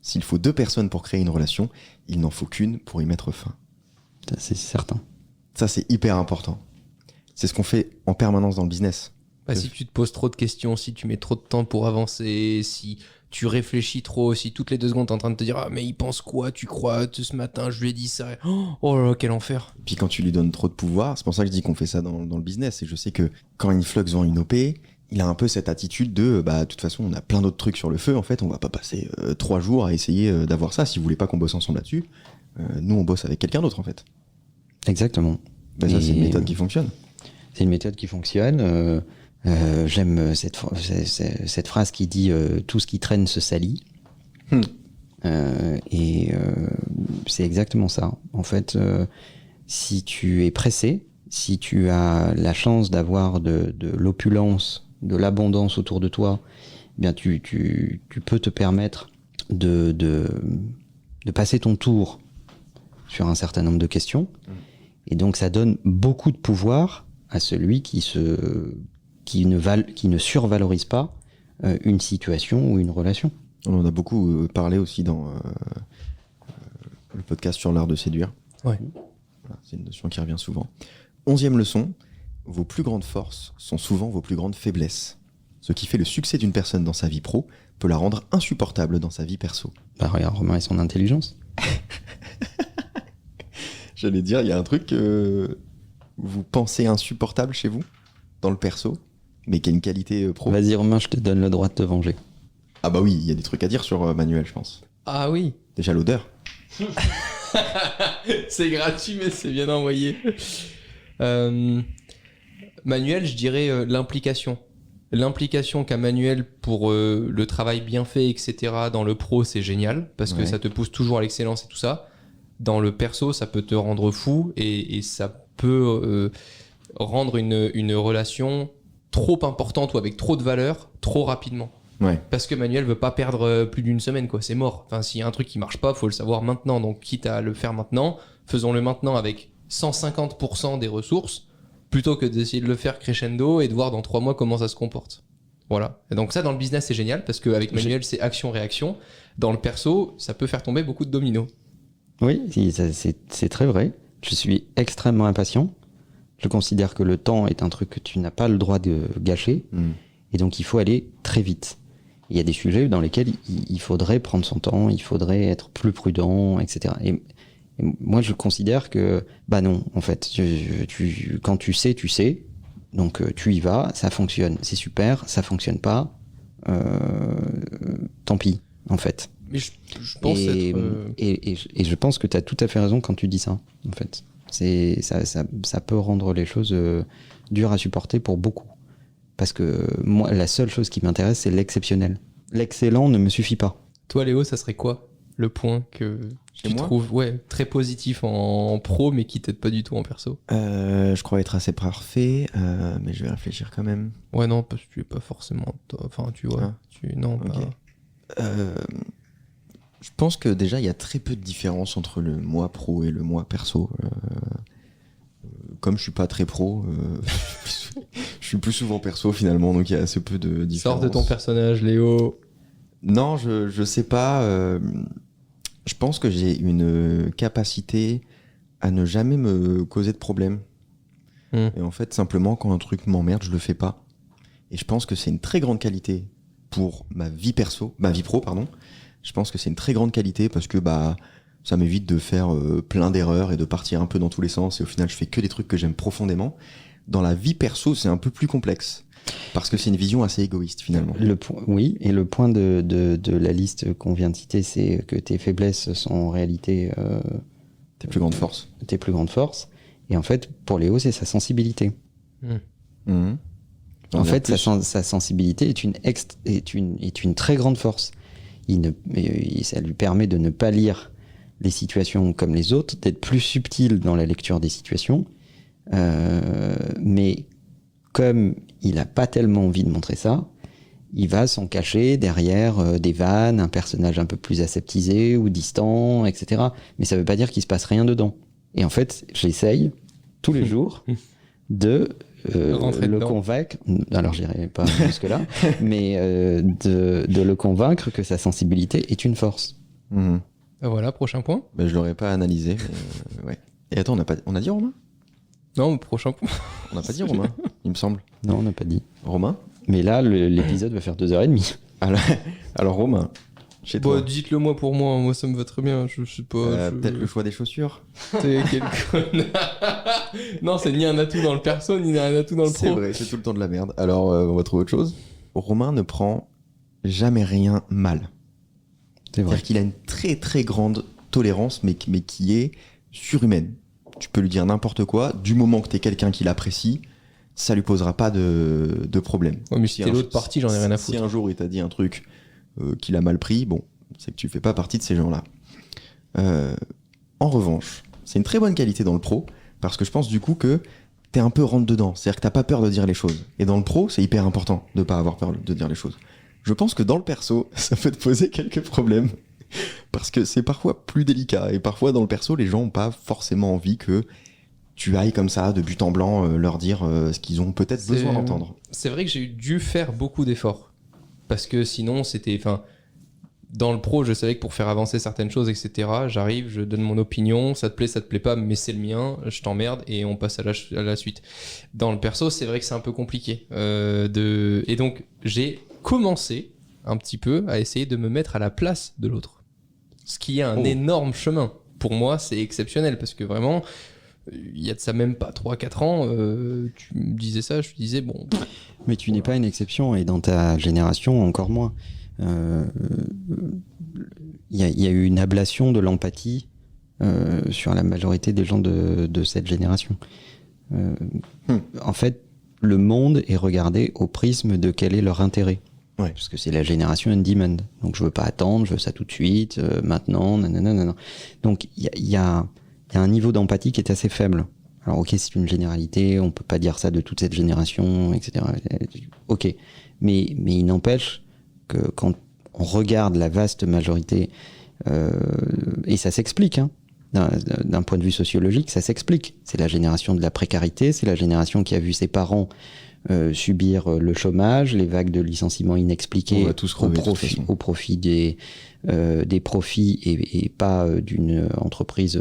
S1: S'il faut 2 personnes pour créer une relation, il n'en faut qu'une pour y mettre fin.
S3: Ça, c'est certain.
S1: Ça, c'est hyper important. C'est ce qu'on fait en permanence dans le business.
S2: Bah, si tu te poses trop de questions, si tu mets trop de temps pour avancer, si tu réfléchis trop, si toutes les 2 secondes t'es en train de te dire ah mais il pense quoi, tu crois, ce matin je lui ai dit ça, oh là là quel enfer.
S1: Puis quand tu lui donnes trop de pouvoir, c'est pour ça que je dis qu'on fait ça dans le business, et je sais que quand Influx vend une OP, il a un peu cette attitude de bah de toute façon on a plein d'autres trucs sur le feu, en fait on va pas passer 3 jours à essayer d'avoir ça, si vous voulez pas qu'on bosse ensemble là-dessus, nous on bosse avec quelqu'un d'autre en fait.
S3: Exactement.
S1: Bah, ça c'est une méthode qui fonctionne. C'est
S3: une méthode qui fonctionne. J'aime cette phrase qui dit tout ce qui traîne se salit. C'est exactement ça. En fait, si tu es pressé, si tu as la chance d'avoir de l'opulence, de l'abondance autour de toi, eh bien tu peux te permettre de passer ton tour sur un certain nombre de questions. Et donc ça donne beaucoup de pouvoir à celui qui ne survalorise pas une situation ou une relation.
S1: On en a beaucoup parlé aussi dans le podcast sur l'art de séduire.
S2: Ouais.
S1: Voilà, c'est une notion qui revient souvent. 11e leçon, vos plus grandes forces sont souvent vos plus grandes faiblesses. Ce qui fait le succès d'une personne dans sa vie pro peut la rendre insupportable dans sa vie perso.
S3: Bah regarde, Romain et son intelligence.
S1: J'allais dire, il y a un truc que vous pensez insupportable chez vous, dans le perso, mais qui a une qualité pro.
S3: Vas-y Romain, je te donne le droit de te venger.
S1: Ah bah oui, il y a des trucs à dire sur Manuel, je pense.
S2: Ah oui.
S1: Déjà l'odeur.
S2: C'est gratuit, mais c'est bien envoyé. Manuel, je dirais l'implication. L'implication qu'a Manuel pour le travail bien fait, etc. dans le pro, c'est génial, parce que ça te pousse toujours à l'excellence et tout ça. Dans le perso, ça peut te rendre fou et ça peut rendre une relation trop importante ou avec trop de valeur trop rapidement.
S1: Ouais.
S2: Parce que Manuel veut pas perdre plus d'une semaine, quoi. C'est mort. Enfin, s'il y a un truc qui marche pas, faut le savoir maintenant. Donc, quitte à le faire maintenant, faisons-le maintenant avec 150% des ressources, plutôt que d'essayer de le faire crescendo et de voir dans 3 mois comment ça se comporte. Voilà. Et donc ça, dans le business, c'est génial parce qu'avec Manuel, c'est action-réaction. Dans le perso, ça peut faire tomber beaucoup de dominos.
S3: Oui, c'est très vrai. Je suis extrêmement impatient. Je considère que le temps est un truc que tu n'as pas le droit de gâcher. Et donc, il faut aller très vite. Il y a des sujets dans lesquels il faudrait prendre son temps, il faudrait être plus prudent, etc. Et moi, je considère que, bah non, en fait, quand tu sais, tu sais. Donc, tu y vas, ça fonctionne, c'est super. Ça fonctionne pas, tant pis, en fait.
S2: Mais je pense
S3: et je pense que tu as tout à fait raison quand tu dis ça, en fait. Ça peut rendre les choses dures à supporter pour beaucoup. Parce que moi, la seule chose qui m'intéresse, c'est l'exceptionnel. L'excellent ne me suffit pas.
S2: Toi, Léo, ça serait quoi le point que tu trouves très positif en pro, mais qui t'aide pas du tout en perso?
S1: Je crois être assez parfait, mais je vais réfléchir quand même.
S2: Ouais, non, parce que tu es pas forcément... Enfin, tu vois, non, pas...
S1: Okay. Je pense que déjà, il y a très peu de différence entre le moi pro et le moi perso. Comme je suis pas très pro, je suis plus souvent perso finalement, donc il y a assez peu de différence.
S2: Sors de ton personnage, Léo.
S1: Non, je sais pas. Je pense que j'ai une capacité à ne jamais me causer de problème. Et en fait, simplement, quand un truc m'emmerde, je le fais pas. Et je pense que c'est une très grande qualité pour ma vie pro, pardon. Je pense que c'est une très grande qualité parce que ça m'évite de faire plein d'erreurs et de partir un peu dans tous les sens. Et au final, je fais que des trucs que j'aime profondément. Dans la vie perso, c'est un peu plus complexe. Parce que c'est une vision assez égoïste, finalement.
S3: Oui, et le point de la liste qu'on vient de citer, c'est que tes faiblesses sont en réalité...
S1: tes plus grandes forces.
S3: Tes plus grandes forces. Et en fait, pour Léo, c'est sa sensibilité. En fait, sa sensibilité est une très grande force. Ça lui permet de ne pas lire les situations comme les autres, d'être plus subtil dans la lecture des situations. Mais comme il n'a pas tellement envie de montrer ça, il va s'en cacher derrière des vannes, un personnage un peu plus aseptisé ou distant, etc. Mais ça ne veut pas dire qu'il ne se passe rien dedans. Et en fait, j'essaye tous les jours de le convaincre, alors j'irai pas jusque-là, mais de le convaincre que sa sensibilité est une force.
S2: Voilà, prochain point.
S1: Je l'aurais pas analysé. Ouais. Et attends, on a dit Romain?
S2: Non, prochain point.
S1: On n'a pas dit Romain, il me semble.
S3: Non, on n'a pas dit.
S1: Romain?
S3: Mais là, l'épisode va faire 2h30.
S1: Alors Romain, chez toi.
S2: Dites-le moi pour moi ça me va très bien. Je sais pas.
S1: Peut-être le choix des chaussures.
S2: T'es quel connard. Non, c'est ni un atout dans le perso, ni un atout dans le pro.
S1: C'est vrai, c'est tout le temps de la merde. Alors, on va trouver autre chose. Romain ne prend jamais rien mal.
S3: C'est vrai.
S1: C'est-à-dire qu'il a une très très grande tolérance, mais qui est surhumaine. Tu peux lui dire n'importe quoi, du moment que t'es quelqu'un qui l'apprécie, ça lui posera pas de problème.
S2: Ouais, mais si t'es l'autre partie, j'en ai rien à foutre.
S1: Si un jour il t'a dit un truc qu'il a mal pris, bon, c'est que tu fais pas partie de ces gens-là. En revanche, c'est une très bonne qualité dans le pro, parce que je pense du coup que t'es un peu rentre-dedans, c'est-à-dire que t'as pas peur de dire les choses. Et dans le pro, c'est hyper important de pas avoir peur de dire les choses. Je pense que dans le perso, ça peut te poser quelques problèmes, parce que c'est parfois plus délicat, et parfois dans le perso, les gens ont pas forcément envie que tu ailles comme ça, de but en blanc, leur dire ce qu'ils ont peut-être besoin d'entendre.
S2: C'est vrai que j'ai dû faire beaucoup d'efforts, parce que sinon c'était... Dans le pro, je savais que pour faire avancer certaines choses, etc., j'arrive, je donne mon opinion, ça te plaît pas, mais c'est le mien, je t'emmerde et on passe à la suite. Dans le perso, c'est vrai que c'est un peu compliqué. Et donc, j'ai commencé un petit peu à essayer de me mettre à la place de l'autre. Ce qui est un énorme chemin. Pour moi, c'est exceptionnel parce que vraiment, il y a de ça même pas 3-4 ans, tu me disais ça, je te disais bon.
S3: Mais tu n'es pas une exception et dans ta génération, encore moins. Il y a eu une ablation de l'empathie sur la majorité des gens de cette génération. En fait, le monde est regardé au prisme de quel est leur intérêt.
S1: Ouais.
S3: Parce que c'est la génération on demand. Donc je veux pas attendre, je veux ça tout de suite, maintenant, nanana. Donc il y a un niveau d'empathie qui est assez faible Alors ok, c'est une généralité, on peut pas dire ça de toute cette génération, etc. Ok, mais il n'empêche que quand on regarde la vaste majorité, et ça s'explique, hein, d'un point de vue sociologique, ça s'explique. C'est la génération de la précarité, c'est la génération qui a vu ses parents subir le chômage, les vagues de licenciements inexpliqués
S1: On va tous crever, de toute façon.
S3: au profit des profits et pas d'une entreprise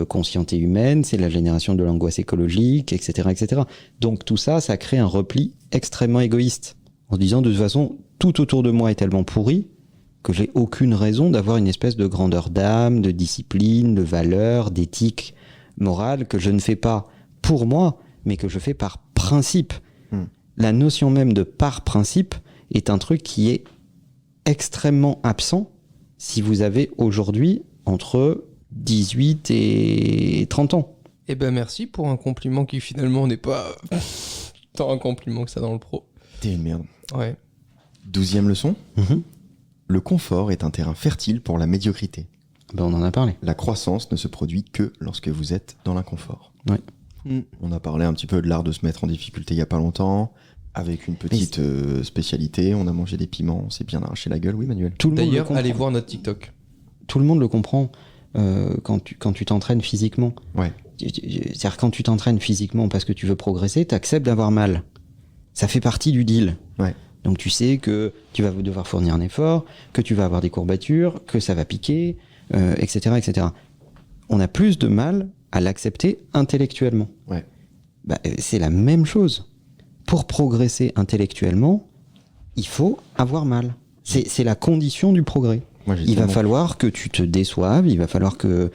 S3: consciente et humaine, c'est la génération de l'angoisse écologique, etc., etc. Donc tout ça, ça crée un repli extrêmement égoïste, en se disant de toute façon, tout autour de moi est tellement pourri que j'ai aucune raison d'avoir une espèce de grandeur d'âme, de discipline, de valeur, d'éthique morale que je ne fais pas pour moi, mais que je fais par principe. La notion même de par principe est un truc qui est extrêmement absent si vous avez aujourd'hui entre 18 et 30 ans.
S2: Eh ben merci pour un compliment qui finalement n'est pas tant un compliment que ça dans le pro.
S1: T'es une merde.
S2: Ouais.
S1: 12e leçon. Le confort est un terrain fertile pour la médiocrité.
S3: Ben on en a parlé.
S1: La croissance ne se produit que lorsque vous êtes dans l'inconfort.
S3: Ouais.
S1: On a parlé un petit peu de l'art de se mettre en difficulté il y a pas longtemps, avec une petite spécialité. On a mangé des piments, on s'est bien arraché la gueule. Oui, Manuel.
S3: Tout le monde le
S2: D'ailleurs,
S3: comprend.
S2: allez voir notre TikTok.
S3: Tout le monde le comprend quand tu t'entraînes physiquement.
S1: Ouais.
S3: C'est-à-dire quand tu t'entraînes physiquement parce que tu veux progresser, tu acceptes d'avoir mal. Ça fait partie du deal.
S1: Ouais.
S3: Donc tu sais que tu vas devoir fournir un effort, que tu vas avoir des courbatures, que ça va piquer, etc., etc. On a plus de mal à l'accepter intellectuellement.
S1: Ouais.
S3: Bah, c'est la même chose. Pour progresser intellectuellement, il faut avoir mal. C'est la condition du progrès.
S1: Moi, j'ai
S3: Il va
S1: tellement-
S3: falloir que tu te déçoives, il va falloir que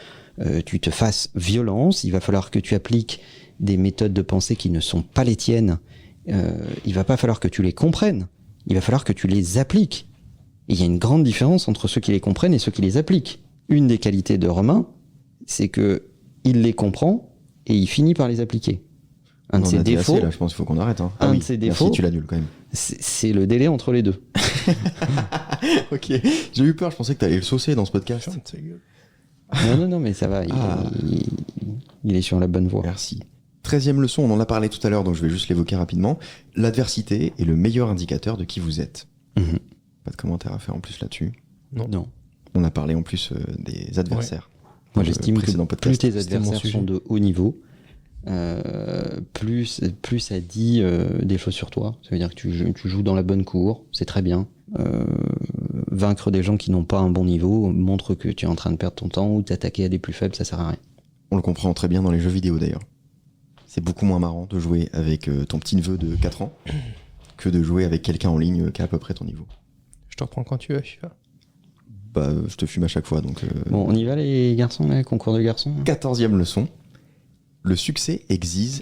S3: tu te fasses violence, il va falloir que tu appliques des méthodes de pensée qui ne sont pas les tiennes. Il va pas falloir que tu les comprennes, il va falloir que tu les appliques. Et il y a une grande différence entre ceux qui les comprennent et ceux qui les appliquent. Une des qualités de Romain, c'est que il les comprend et il finit par les appliquer. Un de
S1: On
S3: ses
S1: a dit
S3: défauts,
S1: assez, là, je pense qu'il faut qu'on arrête. Hein.
S3: Un de ses défauts-
S1: Merci, tu l'annules quand même.
S3: c'est le délai entre les deux.
S1: Ok. J'ai eu peur, je pensais que t'allais le saucer dans ce podcast.
S2: Ferme ta gueule.
S3: Non, mais ça va,
S1: Ah.
S3: il est sur la bonne voie.
S1: Merci. 13e leçon, on en a parlé tout à l'heure, donc je vais juste l'évoquer rapidement. L'adversité est le meilleur indicateur de qui vous êtes.
S3: Mhm.
S1: Pas de commentaire à faire en plus là-dessus.
S3: Non.
S1: On a parlé en plus des adversaires.
S3: Moi,
S1: Dans le
S3: j'estime que
S1: précédent
S3: plus
S1: podcast.
S3: tes
S2: c'était mon
S3: adversaires
S2: sujet.
S3: sont de haut niveau, plus ça dit des choses sur toi. Ça veut dire que tu joues dans la bonne cour, c'est très bien. Vaincre des gens qui n'ont pas un bon niveau montre que tu es en train de perdre ton temps ou t'attaquer à des plus faibles, ça sert à rien.
S1: On le comprend très bien dans les jeux vidéo d'ailleurs. C'est beaucoup moins marrant de jouer avec ton petit neveu de 4 ans que de jouer avec quelqu'un en ligne qui a à peu près ton niveau.
S2: Je te reprends quand tu veux, FIFA.
S1: Bah, je te fume à chaque fois, donc...
S3: Bon, on y va les garçons, là, concours de garçons hein
S1: 14e leçon. Le succès exige...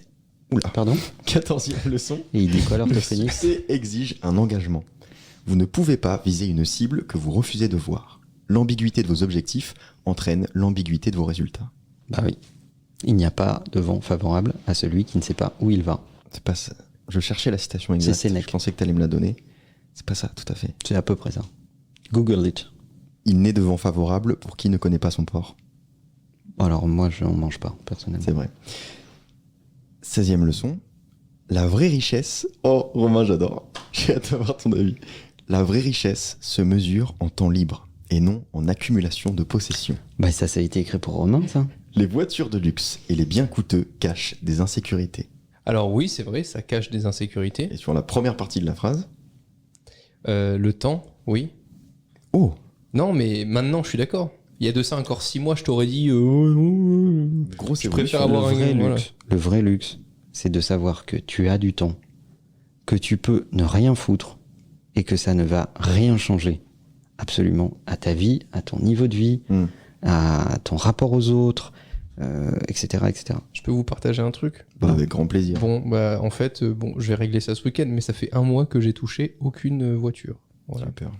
S1: Oula.
S3: Pardon
S1: 14e leçon.
S3: Et il dit quoi alors,
S1: Le
S3: le phénix
S1: succès exige un engagement. Vous ne pouvez pas viser une cible que vous refusez de voir. L'ambiguïté de vos objectifs entraîne l'ambiguïté de vos résultats.
S3: Bah oui. Il n'y a pas de vent favorable à celui qui ne sait pas où il va.
S1: C'est pas ça. Je cherchais la citation exacte.
S3: C'est Sénèque.
S1: Je pensais que tu allais me la donner. C'est pas ça, tout à fait.
S3: C'est à peu près ça. Google it.
S1: Il n'est de vent favorable pour qui ne connaît pas son port.
S3: Alors moi, je n'en mange pas, personnellement.
S1: C'est vrai. 16e leçon. La vraie richesse... Oh, Romain, j'adore. J'ai hâte d'avoir ton avis. La vraie richesse se mesure en temps libre et non en accumulation de possessions.
S3: Bah ça a été écrit pour Romain, ça.
S1: Les voitures de luxe et les biens coûteux cachent des insécurités.
S2: Alors oui, c'est vrai, ça cache des insécurités.
S1: Et sur la première partie de la phrase...
S2: Le temps, oui.
S1: Oh,
S2: Non, mais maintenant, je suis d'accord. Il y a de ça encore 6 mois, je t'aurais dit...
S1: grosse
S2: Je
S1: évolution.
S2: préfère avoir
S3: le vrai
S2: un... voilà.
S3: luxe, le vrai luxe, c'est de savoir que tu as du temps, que tu peux ne rien foutre et que ça ne va rien changer absolument à ta vie, à ton niveau de vie,
S1: Hmm.
S3: à ton rapport aux autres, etc., etc.
S2: Je peux vous partager un truc?
S1: Bah, avec grand plaisir.
S2: Bon, bah en fait, je vais régler ça ce week-end, mais ça fait 1 mois que j'ai touché aucune voiture. Voilà.
S1: Super.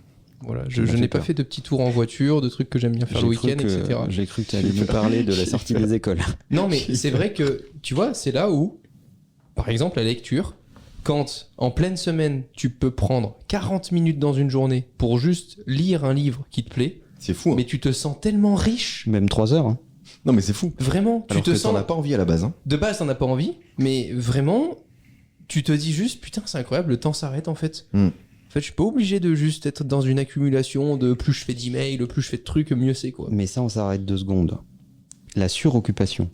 S2: Voilà.
S1: Ça
S2: Je
S1: m'a
S2: n'ai
S1: fait
S2: pas
S1: peur.
S2: fait de petits tours en voiture, de trucs que j'aime bien faire le week-end, etc.
S3: J'ai cru que tu allais nous parler de la sortie des écoles.
S2: Non, mais c'est vrai que, tu vois, c'est là où, par exemple, la lecture, quand en pleine semaine, tu peux prendre 40 minutes dans une journée pour juste lire un livre qui te plaît,
S1: C'est fou. Hein.
S2: mais tu te sens tellement riche.
S3: Même 3 heures. Hein.
S1: Non, mais c'est fou.
S2: Vraiment, tu
S1: Alors
S2: te
S1: que
S2: sens.
S1: t'en as pas envie à la base. Hein.
S2: De base, t'en as pas envie, mais vraiment, tu te dis juste, putain, c'est incroyable, le temps s'arrête en fait.
S1: Mm.
S2: En fait, je suis pas obligé de juste être dans une accumulation de plus je fais d'emails, plus je fais de trucs, mieux c'est quoi.
S3: Mais ça, on s'arrête 2 secondes. La suroccupation.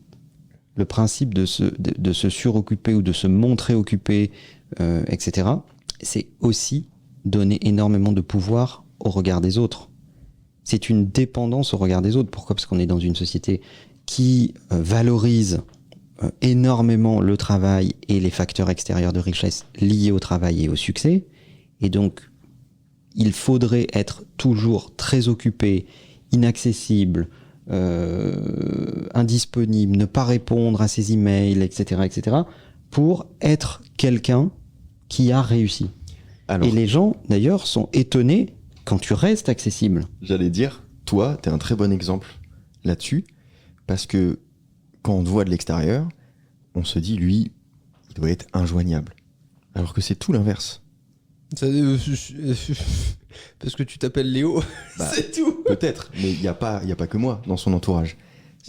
S3: Le principe de se suroccuper ou de se montrer occupé, etc., c'est aussi donner énormément de pouvoir au regard des autres. C'est une dépendance au regard des autres. Pourquoi ? Parce qu'on est dans une société qui valorise énormément le travail et les facteurs extérieurs de richesse liés au travail et au succès. Et donc, il faudrait être toujours très occupé, inaccessible, indisponible, ne pas répondre à ses emails, etc., etc., pour être quelqu'un qui a réussi.
S1: Alors,
S3: Et les gens, d'ailleurs, sont étonnés quand tu restes accessible.
S1: j'allais dire, toi, t'es un très bon exemple là-dessus, parce que quand on te voit de l'extérieur, on se dit, lui, il doit être injoignable. Alors que c'est tout l'inverse.
S2: Ça, parce que tu t'appelles Léo,
S1: Bah,
S2: c'est tout.
S1: Peut-être, mais il n'y a pas que moi dans son entourage.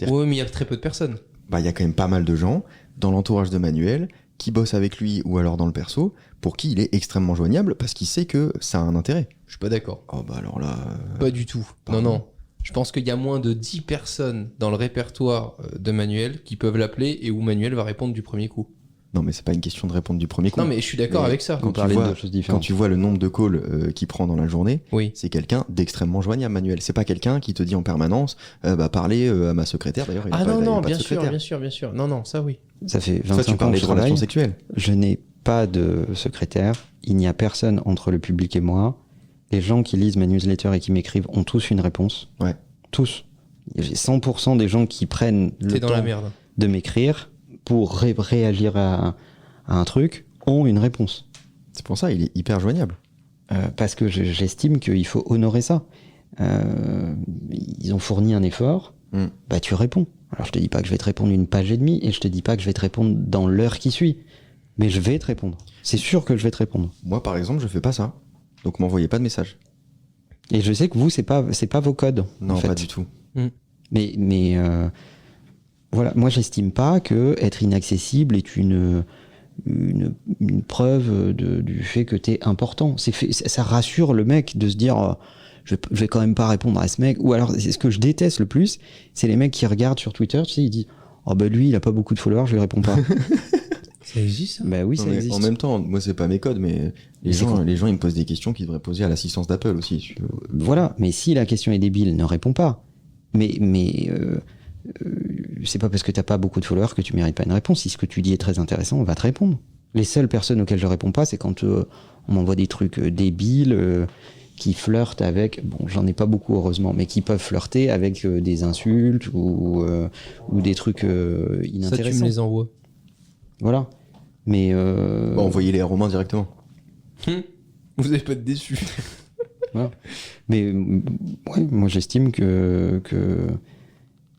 S2: Ouais, mais il y a très peu de personnes.
S1: Bah, il y a quand même pas mal de gens dans l'entourage de Manuel qui bossent avec lui ou alors dans le perso, pour qui il est extrêmement joignable parce qu'il sait que ça a un intérêt.
S2: Je suis pas d'accord.
S1: Oh bah alors là...
S2: Pas du tout.
S1: pardon.
S2: Non, non. Je pense qu'il y a moins de 10 personnes dans le répertoire de Manuel qui peuvent l'appeler et où Manuel va répondre du premier coup.
S1: Non mais c'est pas une question de répondre du premier coup.
S2: Non, mais je suis d'accord
S1: Mais
S2: avec ça.
S1: quand
S3: On
S1: tu
S3: parlait
S1: vois-
S3: de choses
S1: Quand
S3: différentes.
S1: tu vois le nombre de calls qu'il prend dans la journée,
S2: Oui.
S1: c'est quelqu'un d'extrêmement joignable, Manuel. C'est pas quelqu'un qui te dit en permanence, bah parlez à ma secrétaire. D'ailleurs, il a
S2: Ah
S1: pas,
S2: non,
S1: il a
S2: non,
S1: pas de
S2: bien sûr,
S1: secrétaire.
S2: bien sûr, bien sûr. Non, non, ça oui.
S3: Ça fait
S1: Toi,
S3: 25
S1: tu
S3: ans que
S1: parlais
S3: je
S1: de
S3: travaille.
S1: relations sexuelles.
S3: Je n'ai pas de secrétaire. Il n'y a personne entre le public et moi. Les gens qui lisent ma newsletter et qui m'écrivent ont tous une réponse.
S1: Ouais.
S3: Tous. J'ai 100% des gens qui prennent le
S2: T'es dans la
S3: temps
S2: merde.
S3: de m'écrire pour réagir à un truc ont une réponse.
S1: C'est pour ça, il est hyper joignable.
S3: Parce que j'estime qu'il faut honorer ça. Ils ont fourni un effort,
S1: Mm.
S3: bah tu réponds. Alors je te dis pas que je vais te répondre une page et demie et je te dis pas que je vais te répondre dans l'heure qui suit, mais je vais te répondre. C'est sûr que je vais te répondre.
S1: Moi, par exemple, je fais pas ça. Donc, m'envoyez pas de message.
S3: Et je sais que vous, c'est pas vos codes.
S1: Non,
S3: en fait.
S1: pas du tout.
S3: Mais voilà, moi j'estime pas que être inaccessible est une preuve du fait que t'es important. Ça rassure le mec de se dire je vais quand même pas répondre à ce mec. Ou alors, c'est ce que je déteste le plus, c'est les mecs qui regardent sur Twitter, tu sais, ils disent oh bah lui il a pas beaucoup de followers, je lui réponds pas.
S2: Ça existe ça?
S3: Bah oui,
S1: Non,
S3: ça
S1: mais
S3: existe.
S1: en même temps, moi, c'est pas mes codes, mais
S3: Mais c'est con.
S1: les gens, ils me posent des questions qu'ils devraient poser à l'assistance d'Apple aussi.
S3: Voilà, mais si la question est débile, ne réponds pas. Mais c'est pas parce que t'as pas beaucoup de followers que tu mérites pas une réponse. Si ce que tu dis est très intéressant, on va te répondre. Les seules personnes auxquelles je réponds pas, c'est quand on m'envoie des trucs débiles qui flirtent avec, bon, j'en ai pas beaucoup heureusement, mais qui peuvent flirter avec des insultes ou des trucs
S2: Ça, tu
S3: inintéressants.
S2: me les envoies.
S3: Voilà. Mais
S1: Bah, envoyez-les à Romain directement.
S2: Vous allez pas être déçus.
S3: voilà. Mais ouais, moi j'estime que...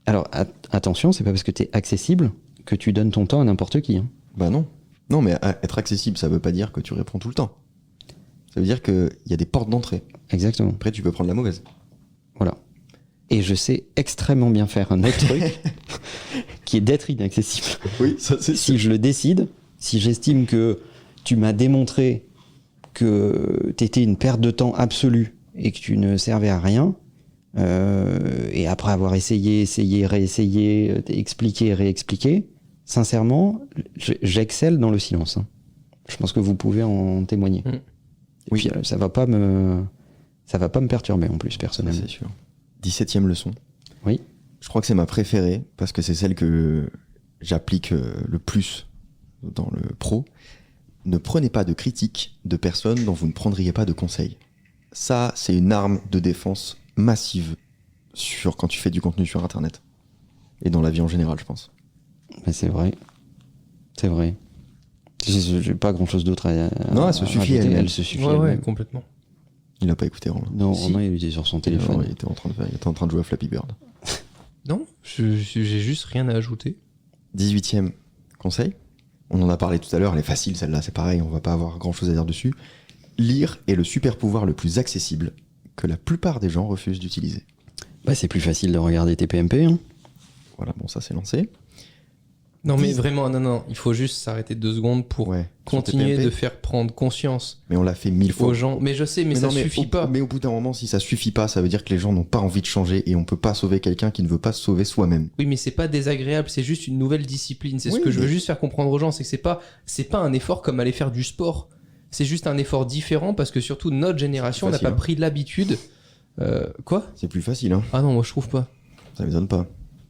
S3: Alors attention, c'est pas parce que t'es accessible que tu donnes ton temps à n'importe qui. Hein.
S1: Bah non. Non, mais être accessible, ça veut pas dire que tu réponds tout le temps. Ça veut dire qu'il y a des portes d'entrée.
S3: Exactement.
S1: Après, tu peux prendre la mauvaise.
S3: Voilà. Et je sais extrêmement bien faire un autre truc qui est d'être inaccessible.
S1: Oui, ça c'est
S3: Si je le décide, si j'estime que tu m'as démontré que t'étais une perte de temps absolue et que tu ne servais à rien, et après avoir essayé, réessayé, expliqué, réexpliqué, sincèrement, j'excelle dans le silence. Hein. Je pense que vous pouvez en témoigner.
S2: Mm.
S3: Et puis ça va pas me perturber en plus personnellement.
S1: C'est sûr. 17e leçon.
S3: Oui.
S1: Je crois que c'est ma préférée parce que c'est celle que j'applique le plus dans le pro. Ne prenez pas de critiques de personnes dont vous ne prendriez pas de conseils. Ça, c'est une arme de défense massive quand tu fais du contenu sur Internet. Et dans la vie en général, je pense.
S3: Mais c'est vrai. C'est vrai. J'ai pas grand chose d'autre à
S1: Non, elle se suffit
S3: rajouter.
S1: elle-même.
S3: Elle se suffit
S2: Ouais, ouais,
S3: elle-même.
S2: complètement.
S1: Il n'a pas écouté Romain.
S3: Non,
S2: Si.
S3: Romain, il était sur son téléphone.
S1: Il était en train de jouer à Flappy Bird.
S2: Non, j'ai juste rien à ajouter.
S1: 18e conseil. On en a parlé tout à l'heure, elle est facile celle-là, c'est pareil, on va pas avoir grand-chose à dire dessus. Lire est le super pouvoir le plus accessible que la plupart des gens refusent d'utiliser.
S3: Bah, c'est plus facile de regarder tes PMP. Hein.
S1: Voilà, bon, ça c'est lancé.
S2: Non, mais
S1: 10.
S2: vraiment, non, il faut juste s'arrêter 2 secondes pour
S1: Ouais.
S2: continuer
S1: sur TPMP.
S2: de faire prendre conscience
S1: Mais on l'a fait 1000 fois.
S2: aux gens. Mais je sais, mais ça
S1: non,
S2: suffit pas.
S1: Mais au bout d'un moment, si ça suffit pas, ça veut dire que les gens n'ont pas envie de changer et on peut pas sauver quelqu'un qui ne veut pas se sauver soi-même.
S2: Oui, mais c'est pas désagréable, c'est juste une nouvelle discipline. C'est
S1: Oui,
S2: ce que je veux
S1: mais-
S2: juste faire comprendre aux gens, c'est que c'est pas un effort comme aller faire du sport. C'est juste un effort différent parce que surtout notre génération
S1: C'est
S2: n'a
S1: facile,
S2: pas
S1: hein.
S2: pris l'habitude. Quoi?
S1: C'est plus facile, hein.
S2: Ah non, moi je trouve pas.
S1: Ça m'étonne pas.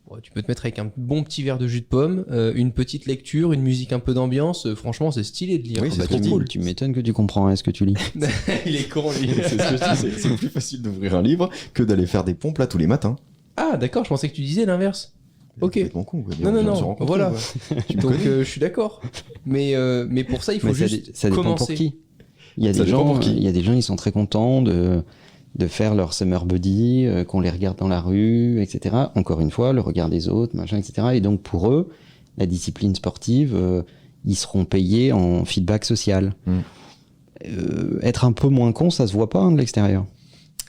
S2: Bon, tu peux te mettre avec un bon petit verre de jus de pomme, une petite lecture, une musique un peu d'ambiance. Franchement, c'est stylé de lire.
S1: Oui,
S2: Ah
S1: c'est
S2: bah,
S1: ce que je dis.
S3: Tu m'étonnes que tu comprends ce que tu lis.
S2: Il est con, lui.
S1: C'est ce que je dis, c'est plus facile d'ouvrir un livre que d'aller faire des pompes là tous les matins.
S2: Ah, d'accord, je pensais que tu disais l'inverse. Ok.
S1: C'est complètement con, quoi.
S2: Non, non,
S1: On vient de se
S2: non,
S1: rencontrer,
S2: voilà.
S1: quoi. Tu me
S2: Donc,
S1: connais.
S2: je suis d'accord. Mais pour ça, il faut
S3: Mais
S2: juste
S3: ça dépend
S2: commencer.
S3: pour qui. Il y a
S1: Ça
S3: des
S1: dépend
S3: gens,
S1: pour qui.
S3: il y a des gens, ils sont très contents de faire leur summer buddy, qu'on les regarde dans la rue, etc. Encore une fois, le regard des autres, machin, etc. Et donc pour eux, la discipline sportive, ils seront payés en feedback social.
S1: Mm.
S3: Être un peu moins con, ça se voit pas, hein, de l'extérieur.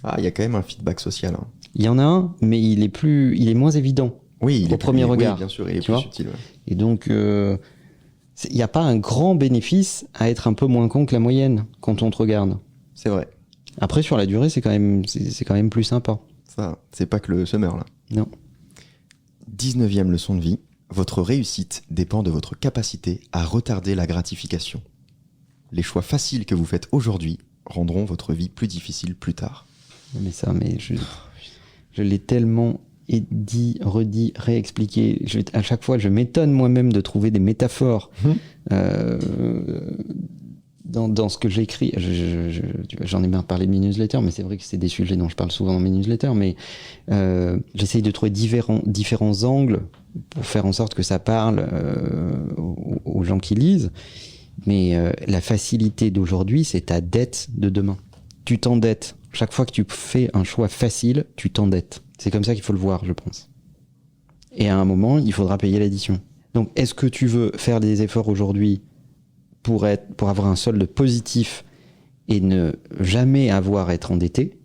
S1: Ah, il y a quand même un feedback social, hein.
S3: Il y en a un, mais il est moins évident.
S1: Oui, il
S3: Au
S1: est
S3: premier
S1: plus,
S3: regard,
S1: Oui, bien sûr, il est
S3: tu
S1: plus
S3: vois.
S1: subtil. Ouais.
S3: Et donc, il n'y a pas un grand bénéfice à être un peu moins con que la moyenne quand on te regarde.
S1: C'est vrai.
S3: Après, sur la durée, c'est quand même plus sympa.
S1: Ça, c'est pas que le summer, là.
S3: Non.
S1: 19e leçon de vie. Votre réussite dépend de votre capacité à retarder la gratification. Les choix faciles que vous faites aujourd'hui rendront votre vie plus difficile plus tard.
S3: Mais je l'ai tellement dit, redit, réexpliqué. À chaque fois, je m'étonne moi-même de trouver des métaphores dans ce que j'écris. J'en ai bien parlé de mes newsletters, mais c'est vrai que c'est des sujets dont je parle souvent dans mes newsletters, mais j'essaye de trouver différents angles pour faire en sorte que ça parle aux gens qui lisent. Mais la facilité d'aujourd'hui, c'est ta dette de demain. Tu t'endettes. Chaque fois que tu fais un choix facile, tu t'endettes. C'est comme ça qu'il faut le voir, je pense. Et à un moment, il faudra payer l'addition. Donc, est-ce que tu veux faire des efforts aujourd'hui pour avoir un solde positif et ne jamais avoir à être endetté?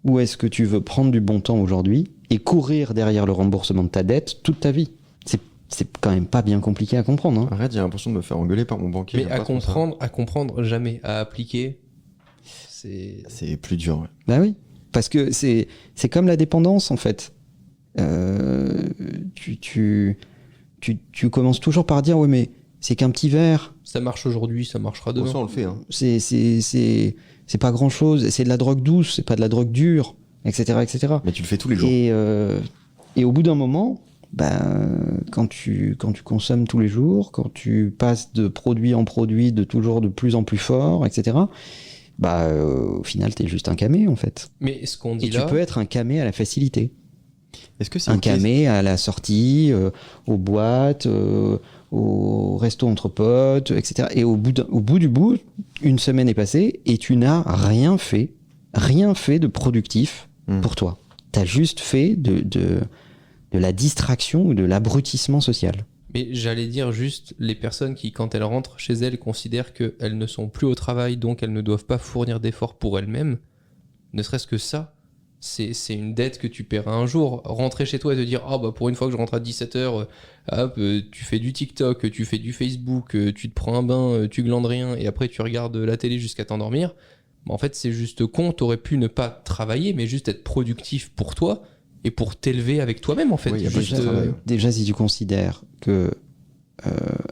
S3: Ou est-ce que tu veux prendre du bon temps aujourd'hui et courir derrière le remboursement de ta dette toute ta vie? C'est quand même pas bien compliqué à comprendre, hein.
S1: Arrête, j'ai l'impression de me faire engueuler par mon banquier.
S2: Mais
S1: j'aime
S2: à
S1: pas trop ça.
S2: comprendre jamais. À appliquer, c'est.
S1: C'est plus dur, ouais.
S3: Bah oui, parce que c'est comme la dépendance en fait. Tu commences toujours par dire ouais mais c'est qu'un petit verre,
S2: Ça marche aujourd'hui, ça marchera
S1: Bon,
S2: demain.
S1: ça, on le fait, hein.
S3: c'est pas grand chose, c'est de la drogue douce, c'est pas de la drogue dure, etc. etc.
S1: Mais tu le fais tous les jours.
S3: Et au bout d'un moment, quand tu consommes tous les jours, quand tu passes de produit en produit de toujours de plus en plus fort, etc. Au final t'es juste un camé en fait.
S2: Mais ce qu'on dit
S3: Et
S2: là.
S3: tu peux être un camé à la facilité.
S1: Est-ce que c'est
S3: Un
S1: ok,
S3: camé à la sortie, aux boîtes, au resto entre potes, etc. Et au bout du bout, une semaine est passée et tu n'as rien fait de productif pour toi. Tu as juste fait de la distraction ou de l'abrutissement social.
S2: Mais j'allais dire juste les personnes qui, quand elles rentrent chez elles, considèrent qu'elles ne sont plus au travail, donc elles ne doivent pas fournir d'efforts pour elles-mêmes. Ne serait-ce que ça, c'est une dette que tu paieras un jour. Rentrer chez toi et te dire pour une fois que je rentre à 17h, tu fais du TikTok, tu fais du Facebook, tu te prends un bain, tu glandes rien et après tu regardes la télé jusqu'à t'endormir. En fait, c'est juste con. T'aurais pu ne pas travailler, mais juste être productif pour toi et pour t'élever avec toi-même en fait.
S1: Oui, y a pas
S2: Juste,
S1: de travail.
S3: Déjà, si tu considères que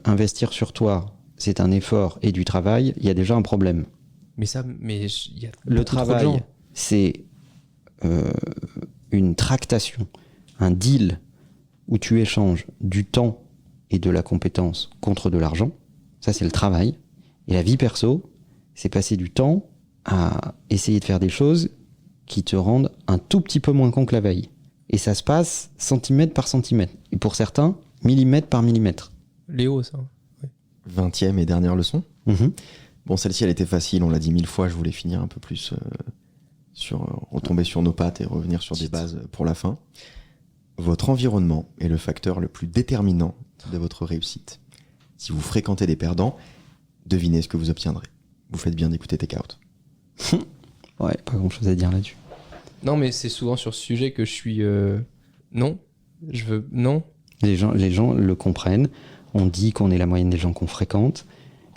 S3: investir sur toi, c'est un effort et du travail, il y a déjà un problème.
S2: mais il y a
S3: Le
S2: beaucoup trop de
S3: travail,
S2: gens.
S3: c'est une tractation, un deal où tu échanges du temps et de la compétence contre de l'argent. Ça, c'est le travail. Et la vie perso, c'est passer du temps à essayer de faire des choses qui te rendent un tout petit peu moins con que la veille. Et ça se passe centimètre par centimètre. Et pour certains, millimètre par millimètre.
S2: Léo, ça.
S1: 20e et dernière leçon.
S3: Mhm.
S1: Bon, celle-ci, elle était facile, on l'a dit 1000 fois, je voulais finir un peu plus retomber sur nos pattes et revenir sur des bases pour la fin. Votre environnement est le facteur le plus déterminant de votre réussite. Si vous fréquentez des perdants, devinez ce que vous obtiendrez. Vous faites bien d'écouter Take Out.
S3: Ouais, pas grand chose à dire là-dessus.
S2: Non, mais c'est souvent sur ce sujet que je suis. Non, Non.
S3: Les gens le comprennent. On dit qu'on est la moyenne des gens qu'on fréquente.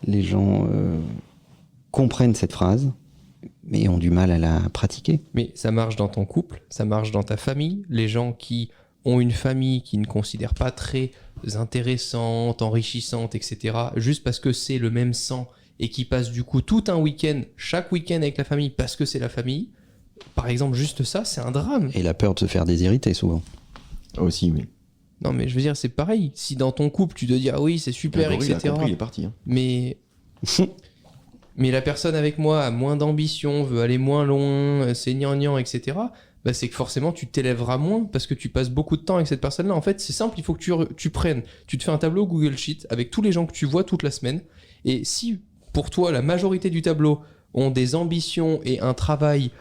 S3: Les gens comprennent cette phrase, mais ont du mal à la pratiquer.
S2: Mais ça marche dans ton couple, ça marche dans ta famille. Les gens qui ont une famille qui ne considèrent pas très intéressante, enrichissante, etc., juste parce que c'est le même sang et qui passent du coup tout un week-end, chaque week-end avec la famille parce que c'est la famille, par exemple, juste ça, c'est un drame.
S3: Et la peur de se faire déshériter, souvent.
S1: Aussi, oui.
S2: Non, mais je veux dire, c'est pareil. Si dans ton couple, tu te dis, ah oui, c'est super,
S1: Il a
S2: etc.
S1: compris, il est parti. Hein.
S2: Mais la personne avec moi a moins d'ambition, veut aller moins loin, c'est gnangnan, etc. Bah, c'est que forcément, tu t'élèveras moins parce que tu passes beaucoup de temps avec cette personne-là. En fait, c'est simple, il faut que tu prennes, tu te fais un tableau Google Sheet avec tous les gens que tu vois toute la semaine. Et si, pour toi, la majorité du tableau ont des ambitions et un travail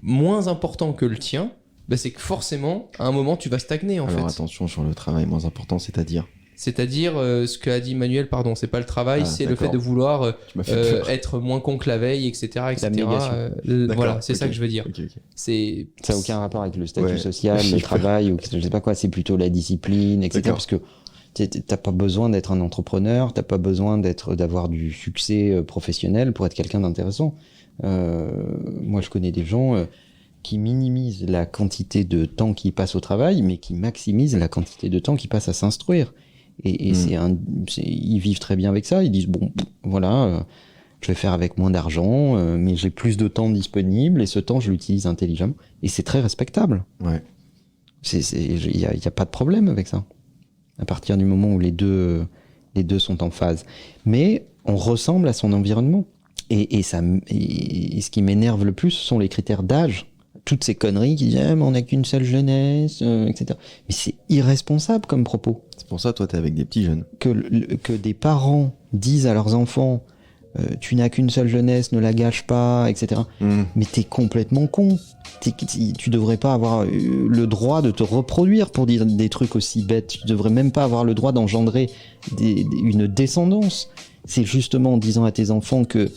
S2: moins important que le tien, bah, c'est que forcément, à un moment, tu vas stagner, en
S1: Alors
S2: fait.
S1: attention sur le travail moins important, c'est-à-dire
S2: C'est-à-dire, ce qu'a dit Manuel, pardon, c'est pas le travail, c'est le
S1: d'accord.
S2: fait de vouloir
S1: Tu m'as fait peur.
S2: être moins con que la veille, etc.
S3: L'abnégation.
S2: Voilà, c'est
S1: ok.
S2: ça que je veux dire.
S1: Ok.
S2: C'est...
S3: Ça n'a aucun rapport avec le statut
S1: Ouais.
S3: social,
S1: J'ai
S3: le
S1: peur.
S3: travail, ou je sais pas quoi, c'est plutôt la discipline, etc.
S1: D'accord.
S3: Parce que t'as pas besoin d'être un entrepreneur, t'as pas besoin d'avoir du succès professionnel pour être quelqu'un d'intéressant. Moi, je connais des gens qui minimisent la quantité de temps qu'ils passent au travail, mais qui maximisent la quantité de temps qu'ils passent à s'instruire. Et ils vivent très bien avec ça. Ils disent, bon, voilà, je vais faire avec moins d'argent, mais j'ai plus de temps disponible, et ce temps, je l'utilise intelligemment. Et c'est très respectable.
S1: Ouais.
S3: Il y a pas de problème avec ça. À partir du moment où les deux sont en phase. Mais on ressemble à son environnement. Et ce qui m'énerve le plus, ce sont les critères d'âge. Toutes ces conneries qui disent mais on n'a qu'une seule jeunesse, etc. Mais c'est irresponsable comme propos.
S1: C'est pour ça, toi, t'es avec des petits jeunes.
S3: Que des parents disent à leurs enfants tu n'as qu'une seule jeunesse, ne la gâche pas, etc. Mais t'es complètement con. Tu devrais pas avoir le droit de te reproduire pour dire des trucs aussi bêtes. Tu devrais même pas avoir le droit d'engendrer une descendance. C'est justement en disant à tes enfants que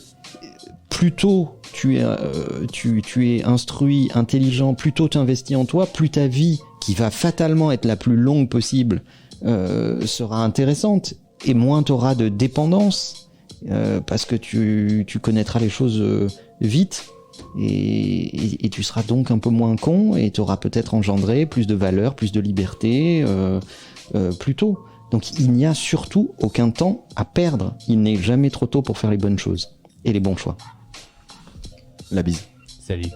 S3: plus tôt tu es instruit, intelligent, plus tôt tu investis en toi, plus ta vie, qui va fatalement être la plus longue possible, sera intéressante, et moins tu auras de dépendance, parce que tu connaîtras les choses vite, et tu seras donc un peu moins con, et tu auras peut-être engendré plus de valeur, plus de liberté plus tôt. Donc il n'y a surtout aucun temps à perdre. Il n'est jamais trop tôt pour faire les bonnes choses et les bons choix.
S1: La bise.
S4: Salut.